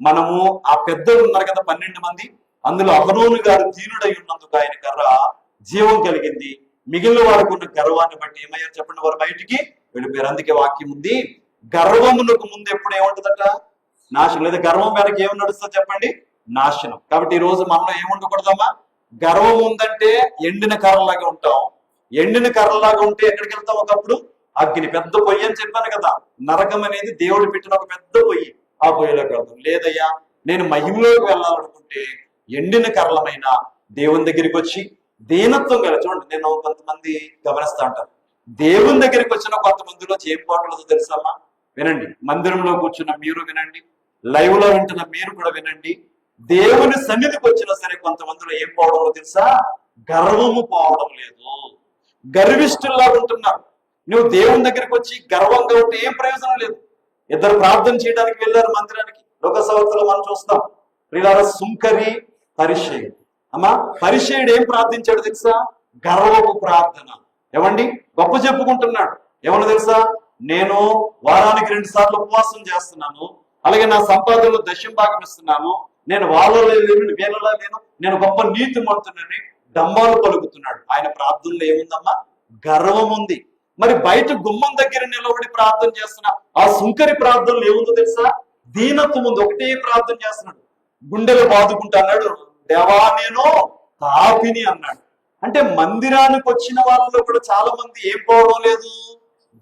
మనము ఆ పెద్దలు ఉన్నారు కదా 12 మంది, అందులో అహరోను గారు దీనుడై ఉన్నందుకు ఆయన కర్ర జీవం కలిగింది. మిగిలిన వారికి ఉన్న గర్వాన్ని బట్టి ఏమయ్యారు చెప్పండి? వారు బయటికి వెళ్ళిపోయారు. అందుకే వాక్యం ఉంది, గర్వమునకు ముందు ఎప్పుడు ఏముంటుందట? నాశనం. లేదా గర్వం వెనక ఏమి నడుస్తుందో చెప్పండి? నాశనం. కాబట్టి ఈ రోజు మనలో ఏముండకూడదమ్మా? గర్వం ఉందంటే ఎండిన కర్రలాగా ఉంటాం. ఎండిన కర్రలాగా ఉంటే ఎక్కడికి వెళ్తాం? ఒకప్పుడు అగ్ని, పెద్ద పొయ్యి అని చెప్పాను కదా. నరకం అనేది దేవుడు పెట్టిన ఒక పెద్ద పొయ్యి, ఆ పొయ్యిలోకి వెళ్తాం. లేదయ్యా, నేను మహిమలోకి వెళ్ళాలనుకుంటే ఎండిన కర్రలమైన దేవుని దగ్గరికి వచ్చి దీనత్వం గల. చూడండి, నేను కొంతమంది గమనిస్తా ఉంటాను, దేవుని దగ్గరికి వచ్చిన కొంతమందిలో ఏం పోవట్లేదో తెలుసమ్మా? వినండి, మందిరంలో కూర్చున్న మీరు వినండి, లైవ్ లో వింటున్న మీరు కూడా వినండి. దేవుని సన్నిధికి వచ్చినా సరే కొంతమందిలో ఏం పోవడం తెలుసా? గర్వము పోవడం లేదు. గర్విష్ఠుల్లా ఉంటున్నారు. నువ్వు దేవుని దగ్గరికి వచ్చి గర్వంగా ఉంటే ఏం ప్రయోజనం లేదు. ఇద్దరు ప్రార్థన చేయడానికి వెళ్ళారు మందిరానికి, లోకసవర్తలో మనం చూస్తాం. ప్రియులారా, సుంకరి పరిచయుడు. అమ్మా, పరిచయుడు ఏం ప్రార్థించాడు తెలుసా? గర్వపు ప్రార్థన. ఏమండి, గొప్ప చెప్పుకుంటున్నాడు. ఏమన్నా తెలుసా? నేను వారానికి 2 సార్లు ఉపవాసం చేస్తున్నాను, అలాగే నా సంపాదనలో దశం భాగం ఇస్తున్నాను, నేను వాళ్ళలో లేను వీళ్ళలో లేను, నేను గొప్ప నీతి మంతునని డంబాలు పలుకుతున్నాడు. ఆయన ప్రార్థనలో ఏముందమ్మా? గర్వం ఉంది. మరి బయట గుమ్మం దగ్గర నిలబడి ప్రార్థన చేస్తున్నా ఆ సుంకరి ప్రార్థనలు ఏముందో తెలుసా? దీనత్వం ఉంది. ఒకటే ప్రార్థన చేస్తున్నాడు, గుండెలు బాదుకుంటున్నాడు, దేవా నేను పాపిని అన్నాడు. అంటే మందిరానికి వచ్చిన వాళ్ళలో కూడా చాలా మంది ఏం పోవడం లేదు?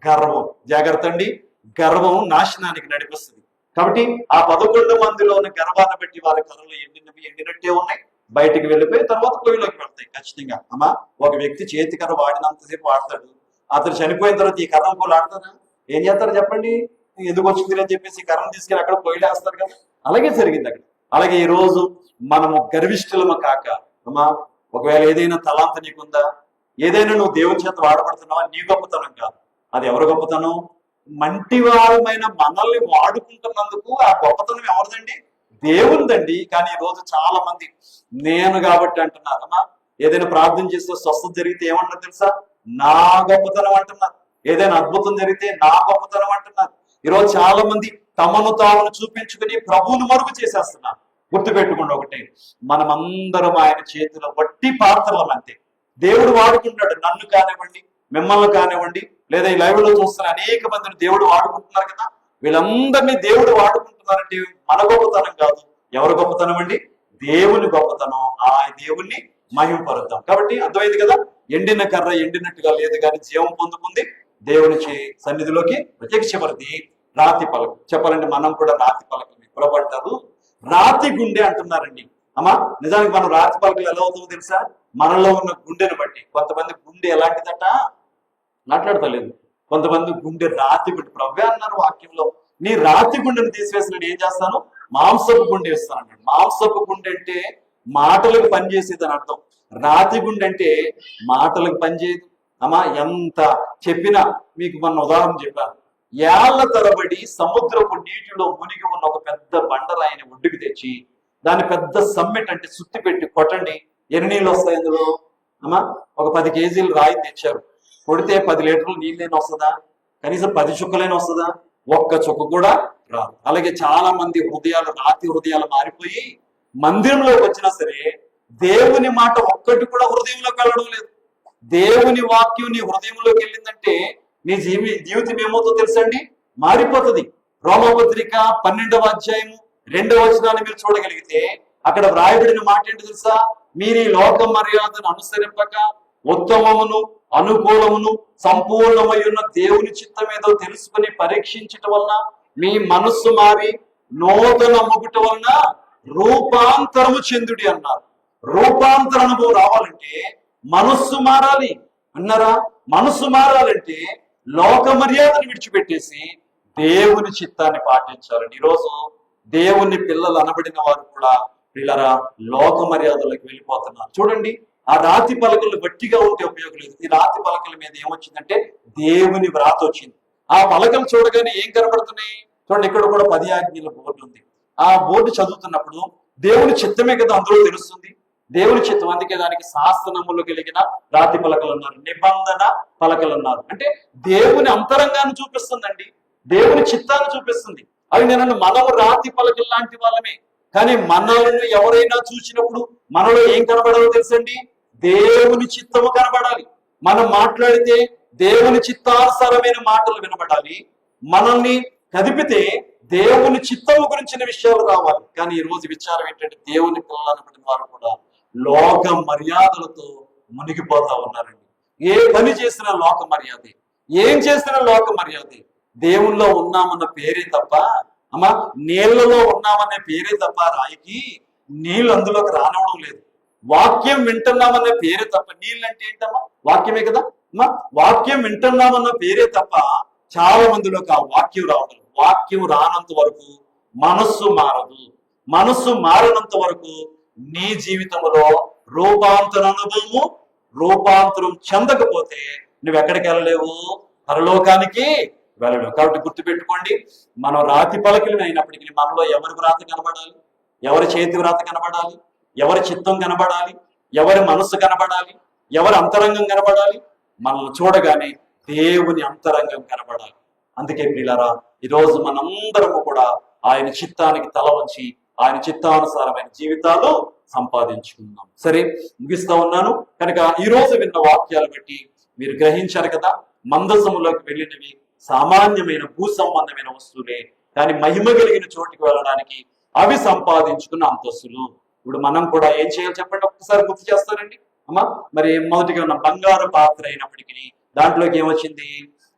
గర్వం. జాగ్రత్త అండి, గర్వం నాశనానికి నడిపిస్తుంది. కాబట్టి ఆ 11 మందిలో ఉన్న గర్వాన్ని బట్టి వారి కర్రలు ఎండినట్టే ఉన్నాయి, బయటికి వెళ్ళిపోయి తర్వాత పొయ్యిలోకి వెళ్తాయి ఖచ్చితంగా. అమ్మా, ఒక వ్యక్తి చేతి కర్ర వాడినంతసేపు వాడతాడు, అతను చనిపోయిన తర్వాత ఈ కర్ర పోలు ఆడతారా? ఏం చేస్తారు చెప్పండి? ఎందుకు వచ్చింది అని చెప్పేసి కర్రను తీసుకెళ్ళి అక్కడ పొయ్యిలో వేస్తారు కదా. అలాగే జరిగింది అక్కడ. అలాగే ఈ రోజు మనము గర్విష్ఠులము కాక, అమ్మా, ఒకవేళ ఏదైనా తలాంత నీకుందా, ఏదైనా నువ్వు దేవుని చేత వాడబడుతున్నావా, నీ గొప్పతనం కాదు, అది ఎవరు గొప్పతనం? మంటివారమైన మనల్ని వాడుకుంటున్నందుకు ఆ గొప్పతనం ఎవరిదండి? దేవుందండి. కానీ ఈ రోజు చాలా మంది నేను కాబట్టి అంటున్నారు. అమ్మా, ఏదైనా ప్రార్థన చేస్తే స్వస్థత జరిగితే ఏమన్నారు తెలుసా? నా గొప్పతనం అంటున్నారు. ఏదైనా అద్భుతం జరిగితే నా గొప్పతనం అంటున్నారు. ఈరోజు చాలా మంది తమను తామును చూపించుకుని ప్రభువును మరుగు చేసేస్తున్నారు. గుర్తుపెట్టుకోండి ఒకటే, మనమందరం ఆయన చేతిలో వట్టి పాత్రలం అంతే. దేవుడు వాడుకుంటాడు. నన్ను కానివ్వండి, మిమ్మల్ని కానివ్వండి, లేదా ఈ లైవ్ లో చూస్తున్న అనేక మందిని దేవుడు వాడుకుంటున్నారు కదా. వీళ్ళందరినీ దేవుడు వాడుకుంటున్నారంటే మన గొప్పతనం కాదు. ఎవరి గొప్పతనం అండి? దేవుని గొప్పతనం. ఆ దేవుణ్ణి మహిమపరుద్దాం. కాబట్టి అర్థమైంది కదా, ఎండిన కర్ర ఎండినట్టుగా లేదు, కానీ జీవం పొందుకుంది. దేవుని సన్నిధిలోకి ప్రత్యక్షపరిది రాతి పలక. చెప్పాలంటే మనం కూడా రాతి పలకలు పిలువబడ్డారు. రాతి గుండె అంటున్నారండి. అమ్మా, నిజానికి మనం రాతి పలకలు ఎలా అవుతుందో తెలుసా? మనలో ఉన్న గుండెను బట్టి. కొంతమంది గుండె ఎలాంటిదట మాట్లాడతలేదు, కొంతమంది గుండె రాతి గుండె. ప్రవ్వే అన్నారు వాక్యంలో, నీ రాతి గుండెని తీసివేసి నేను ఏం చేస్తాను, మాంసపు గుండె ఇస్తాను అన్నాడు. మాంసపు గుండె అంటే మాటలకు పనిచేసేది అని అర్థం. రాతి గుండె అంటే మాటలకు పనిచేయదు. అమ్మా ఎంత చెప్పినా, మీకు మొన్న ఉదాహరణ చెప్పాను, ఏళ్ల తరబడి సముద్రపు నీటిలో మునిగి ఉన్న ఒక పెద్ద బండరాయిని ఒడ్డుకు తెచ్చి దాన్ని పెద్ద సమ్మెట్ అంటే సుత్తి పెట్టి కొట్టండి, ఎన్ని నీళ్ళు వస్తాయి అందులో? అమ్మా ఒక 10 కేజీలు రాయి తెచ్చారు, కొడితే 10 లీటర్లు నీళ్ళైనా వస్తుందా? కనీసం 10 చుక్కలైనా వస్తుందా? ఒక్క చుక్క కూడా రాదు. అలాగే చాలా మంది హృదయాలు, రాతి హృదయాలు మారిపోయి మందిరంలోకి వచ్చినా సరే దేవుని మాట ఒక్కటి కూడా హృదయంలోకి వెళ్ళడం లేదు. దేవుని వాక్యం నీ హృదయంలోకి వెళ్ళిందంటే నీ జీవితం ఏమవుతుందో తెలుసండి, మారిపోతుంది. రోమపత్రిక 12వ అధ్యాయము 2వ వచనాన్ని మీరు చూడగలిగితే అక్కడ వ్రాయబడిన మాట ఏంటి తెలుసా? మీరు ఈ లోక మర్యాదను అనుసరింపక ఉత్తమమును అనుకూలమును సంపూర్ణమై ఉన్న దేవుని చిత్తం ఏదో తెలుసుకుని పరీక్షించటం వలన మీ మనస్సు మారి నూతన మొగుట వలన రూపాంతరము చెందుడి అన్నారు. రూపాంతర అనుభవం రావాలంటే మనస్సు మారాలి అన్నారా? మనస్సు మారాలంటే లోక మర్యాదను విడిచిపెట్టేసి దేవుని చిత్తాన్ని పాటించాలండి. ఈరోజు దేవుని పిల్లలు అనబడిన వారు కూడా పిల్లరా లోక మర్యాదలకు వెళ్ళిపోతున్నారు. చూడండి, ఆ రాతి పలకలు గట్టిగా ఉంటే ఉపయోగం లేదు. ఈ రాతి పలకల మీద ఏమొచ్చిందంటే దేవుని వ్రాత వచ్చింది. ఆ పలకలు చూడగానే ఏం కనబడుతున్నాయి? చూడండి, ఇక్కడ కూడా 10 ఆజ్ఞల బోర్డు ఉంది. ఆ బోర్డు చదువుతున్నప్పుడు దేవుని చిత్తమే కదా అందులో తెలుస్తుంది. దేవుని చిత్తం, అందుకే దానికి శాసనములు కలిగిన రాతి పలకలు అన్నారు, నిబంధన పలకలు అన్నారు. అంటే దేవుని అంతరంగాన్ని చూపిస్తుందండి, దేవుని చిత్తాన్ని చూపిస్తుంది. అవి నేను మనము రాతి పలకలు లాంటి వాళ్ళమే, కానీ మనల్ని ఎవరైనా చూసినప్పుడు మనలో ఏం కనబడాలో తెలుసండి? దేవుని చిత్తము కనబడాలి. మనం మాట్లాడితే దేవుని చిత్తానుసారమైన మాటలు వినబడాలి. మనల్ని కదిపితే దేవుని చిత్తము గురించిన విషయాలు రావాలి. కానీ ఈ రోజు విచారం ఏంటంటే దేవుని పిల్లలనబడిన వారు కూడా లోక మర్యాదలతో మునిగిపోతా ఉన్నారండి. ఏ పని చేసినా లోక మర్యాదే, ఏం చేసినా లోక మర్యాదే. దేవుల్లో ఉన్నామన్న పేరే తప్ప, అమ్మా నీళ్లలో ఉన్నామనే పేరే తప్ప రాయికి నీళ్ళు అందులోకి రానవడం లేదు. వాక్యం వింటున్నామన్న పేరే తప్ప, నీళ్ళు అంటే ఏంటమ్మా? వాక్యమే కదా అమ్మా. వాక్యం వింటున్నామన్న పేరే తప్ప చాలా మందిలోకి ఆ వాక్యం రావడం. వాక్యం రానంత వరకు మనస్సు మారదు. మనస్సు మారినంత వరకు నీ జీవితంలో రూపాంతర అనుభవము, రూపాంతరం చెందకపోతే నువ్వు ఎక్కడికి వెళ్ళలేవు, పరలోకానికి వెళ్ళలేవు. కాబట్టి గుర్తుపెట్టుకోండి, మనం రాతి పలకలు అయినప్పటికీ మనలో ఎవరి వ్రాత కనబడాలి? ఎవరి చేతి వ్రాత కనబడాలి? ఎవరి చిత్తం కనబడాలి? ఎవరి మనస్సు కనబడాలి? ఎవరి అంతరంగం కనబడాలి? మనల్ని చూడగానే దేవుని అంతరంగం కనబడాలి. అందుకే ప్రియులారా, ఈరోజు మనందరము కూడా ఆయన చిత్తానికి తల వంచి ఆయన చిత్తానుసారమైన జీవితాలు సంపాదించుకుందాం. సరే, ముగిస్తా ఉన్నాను. కనుక ఈ రోజు విన్న వాక్యాలు బట్టి మీరు గ్రహించారు కదా, మందసములోకి వెళ్ళినవి సామాన్యమైన భూ సంబంధమైన వస్తువులే, కానీ మహిమ కలిగిన చోటికి వెళ్ళడానికి అవి సంపాదించుకున్న అంతస్తులు. ఇప్పుడు మనం కూడా ఏం చేయాలి చెప్పండి, ఒక్కసారి గుర్తు చేస్తారండి అమ్మా. మరి మొదటిగా ఉన్న బంగారు పాత్ర అయినప్పటికీ దాంట్లోకి ఏమొచ్చింది?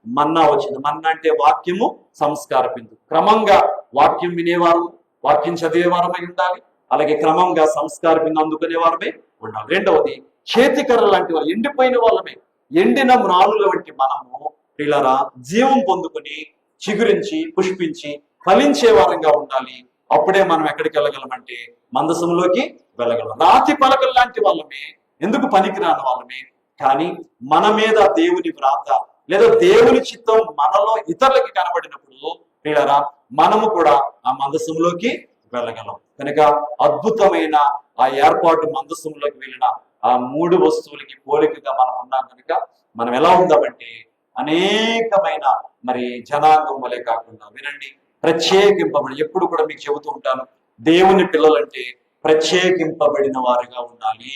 మన్నా వచ్చింది. మన్నా అంటే వాక్యము, సంస్కార బిందు. క్రమంగా వాక్యం వినేవారు, వాక్యం చదివేవారమై ఉండాలి. అలాగే క్రమంగా సంస్కార బిందు అందుకునే వారమే ఉండాలి. రెండవది, చేతికర్ర లాంటి వాళ్ళు, ఎండిపోయిన వాళ్ళమే, ఎండిన మ్రానుల వంటి మనము పిల్లరా జీవం పొందుకొని చిగురించి పుష్పించి ఫలించే వారంగా ఉండాలి. అప్పుడే మనం ఎక్కడికి వెళ్ళగలమంటే మందసంలోకి వెళ్ళగలం. రాతి పలకలు లాంటి వాళ్ళమే, ఎందుకు పనికిరాని వాళ్ళమే, కానీ మన మీద దేవుని వ్రాత లేదా దేవుని చిత్తం మనలో ఇతరులకి కనబడినప్పుడు పిల్లరా మనము కూడా ఆ మందసంలోకి వెళ్ళగలం. కనుక అద్భుతమైన ఆ ఏర్పాటు మందసంలోకి వెళ్ళిన ఆ 3 వస్తువులకి పోలికగా మనం ఉన్నాం. కనుక మనం ఎలా ఉందామంటే అనేకమైన మరి జనాంగం వలె కాకుండా, వినండి, ప్రత్యేకింపబడి, ఎప్పుడు కూడా మీకు చెబుతూ ఉంటాను, దేవుని పిల్లలంటే ప్రత్యేకింపబడిన వారుగా ఉండాలి.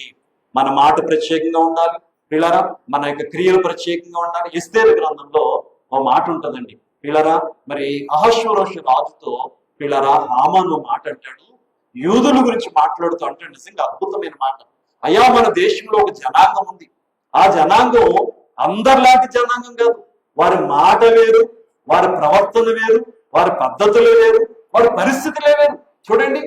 మన మాట ప్రత్యేకంగా ఉండాలి పిల్లరా, మన యొక్క క్రియలు ప్రత్యేకంగా ఉండాలి. ఎస్తేరు గ్రంథంలో ఒక మాట ఉంటుందండి పిల్లరా, మరి అహష్వేరోషు రాజుతో పిల్లరా హామాను మాట అంటాడు, యూదుల గురించి మాట్లాడుతూ అంటాడు. నిజంగా అద్భుతమైన మాట. అయ్యా, మన దేశంలో ఒక జనాంగం ఉంది. ఆ జనాంగం అందరిలాంటి జనాంగం కాదు. వారి మాట వేరు, వారి ప్రవర్తన వేరు, వారి పద్ధతులు వేరు, వారి పరిస్థితులే వేరు. చూడండి,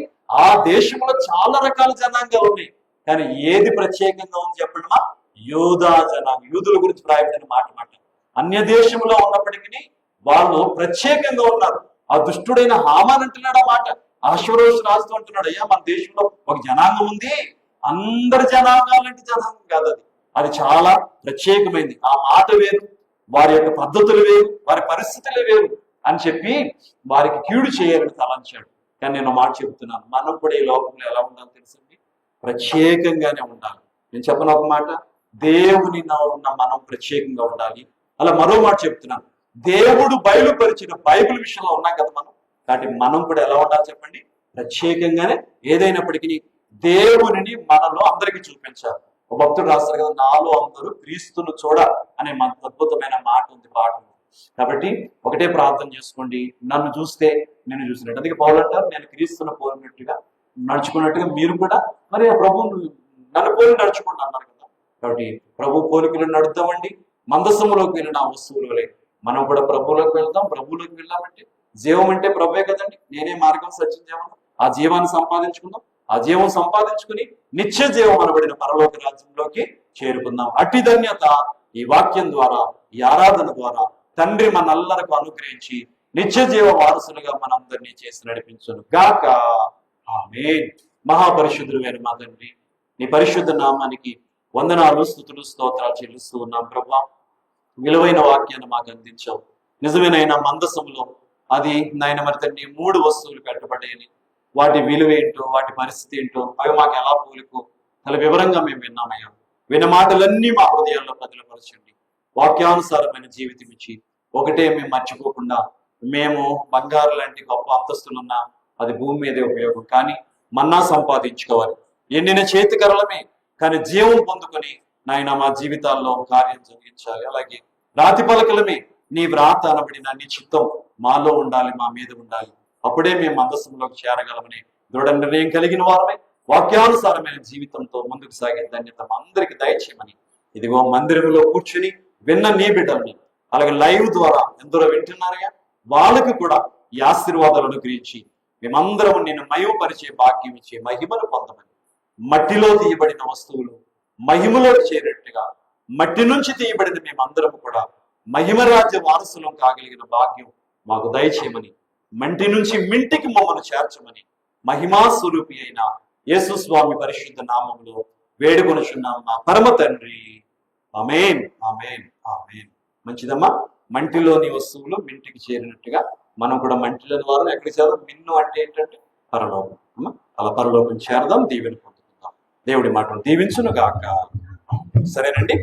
ఆ దేశంలో చాలా రకాల జనాంగాలు ఉన్నాయి, కానీ ఏది ప్రత్యేకంగా ఉంది చెప్పండి? యూదా జనాంగం. యూదుల గురించి రాయబడిన మాట. అన్య దేశంలో ఉన్నప్పటికీ వాళ్ళు ప్రత్యేకంగా ఉన్నారు. ఆ దుష్టుడైన హామాన్ అంటున్నాడు ఆ మాట. అహష్వేరోషు రాజుతో అంటున్నాడు, అయ్యా మన దేశంలో ఒక జనాంగం ఉంది, అందరి జనాంగాలంటే జనాంగం కాదు అది, అది చాలా ప్రత్యేకమైంది. ఆ మాట వేరు, వారి యొక్క పద్ధతులు వేరు, వారి పరిస్థితులే వేరు అని చెప్పి వారికి కీడు చేయాలని తలంచాడు. కానీ నేను మాట చెబుతున్నాను, మనం కూడా ఈ లోకంలో ఎలా ఉండాలో తెలుసండి, ప్రత్యేకంగానే ఉండాలి. నేను చెప్పను ఒక మాట, దేవుని ఉన్న మనం ప్రత్యేకంగా ఉండాలి. అలా మరో మాట చెప్తున్నాను, దేవుడు బయలుపరిచిన బైబిల్ విషయంలో ఉన్నాం కదా మనం, కాబట్టి మనం కూడా ఎలా ఉండాలి చెప్పండి, ప్రత్యేకంగానే. ఏదైనప్పటికీ దేవునిని మనలో అందరికీ చూపించాలి. ఒక భక్తుడు రాస్తారు కదా, నాలో అందరూ క్రీస్తును చూడ అనే మన అద్భుతమైన మాట ఉంది పాఠం. కాబట్టి ఒకటే ప్రార్థన చేసుకోండి, నన్ను చూస్తే నేను చూసినట్టు. అందుకే పౌలు అంటారు, నేను క్రీస్తును పోలినట్టుగా నడుచుకున్నట్టుగా మీరు కూడా మరి ఆ ప్రభువు నన్ను పోలి నడుచుకోండి అన్నారు కదా. కాబట్టి ప్రభు పోలికలు నడుద్దామండి. మందసములోకి వెళ్ళిన ఆ వస్తువులు మనం కూడా ప్రభువులోకి వెళ్తాం. ప్రభువులోకి వెళ్ళామంటే జీవం అంటే ప్రభువే కదండి. నేనే మార్గం, సత్యం, జీవం. ఆ జీవాన్ని సంపాదించుకుందాం. ఆ జీవం సంపాదించుకుని నిత్య జీవం అనబడిన పరలోక రాజ్యంలోకి చేరుకుందాం. అట్టి ధన్యత ఈ వాక్యం ద్వారా, ఈ ఆరాధన ద్వారా తండ్రి మనల్లరకు అనుగ్రహించి నిత్య జీవ వారసులుగా మనందరినీ చేసి నడిపించును గాక. ఆమేన్. మహాపరిశుద్ధుడైన మా తండ్రి, నీ పరిశుద్ధ నామానికి వందనాలు, స్తుతులు, స్తోత్రాలు చెల్లిస్తూ ఉన్నాం ప్రభా. విలువైన వాక్యాన్ని మాకు అందించావు. నిజమేనైనా మందసంలో అది నాయన మరి తండ్రి 3 వస్తువులు పెట్టబడ్డాయని, వాటి విలువ ఏంటో, వాటి పరిస్థితి ఏంటో అవి మాకు ఎలా పోలికో చాలా వివరంగా మేము విన్నామయ్యా. విన్న మాటలన్నీ మా హృదయాల్లో బదిలపరచండి. వాక్యానుసారమైన జీవితం ఇచ్చి ఒకటే మేము మర్చిపోకుండా, మేము బంగారు లాంటి గొప్ప అంతస్తులున్నా అది భూమి మీదే ఉపయోగం, కానీ మన్నా సంపాదించుకోవాలి. ఎండిన చేతికరలమే కానీ జీవం పొందుకొని నాయన మా జీవితాల్లో కార్యం జరిగించాలి. అలాగే రాతి పలకలమే నీ వ్రాత అనబడిన నీ చిత్తం మాలో ఉండాలి, మా మీద ఉండాలి. అప్పుడే మేము మందసంలోకి చేరగలమని దృఢ నిర్ణయం కలిగిన వారమే వాక్యానుసారమైన జీవితంతో ముందుకు సాగే ధన్యత అందరికి దయచేయమని, ఇదిగో మందిరంలో కూర్చుని విన్న నీ బిడ్డల్ని, అలాగే లైవ్ ద్వారా ఎందరో వింటున్నారయ్యా, వాళ్ళకి కూడా ఈ ఆశీర్వాదాలు అనుగ్రహించి మేమందరం నిన్ను మహిమపరిచే భాగ్యం ఇచ్చే మహిమను పొందమని, మట్టిలో తీయబడిన వస్తువులు మహిమలోకి చేరేట్టుగా మట్టి నుంచి తీయబడిన మేమందరం కూడా మహిమరాజ్య వారసులం కాగలిగిన భాగ్యం మాకు దయచేయమని, మంటి నుంచి మింటికి మమ్మల్ని చేర్చమని మహిమా స్వరూపి అయిన యేసు స్వామి పరిశుద్ధ నామములో వేడుకొనుచున్నాం మా పరమ తండ్రి. ఆమేన్, ఆమేన్, ఆమేన్. మంచిదమ్మా. మంటిలోని వస్తువులు మింటికి చేరినట్టుగా మనం కూడా మంటిలోని వారు ఎక్కడికి చేద్దాం. మిన్ను అంటే ఏంటంటే పరలోకం. అమ్మా, అలా పరలోకం చేరదాం, దీవెన పొందుకుందాం. దేవుడి మాటను దీవించును గాక. సరేనండి.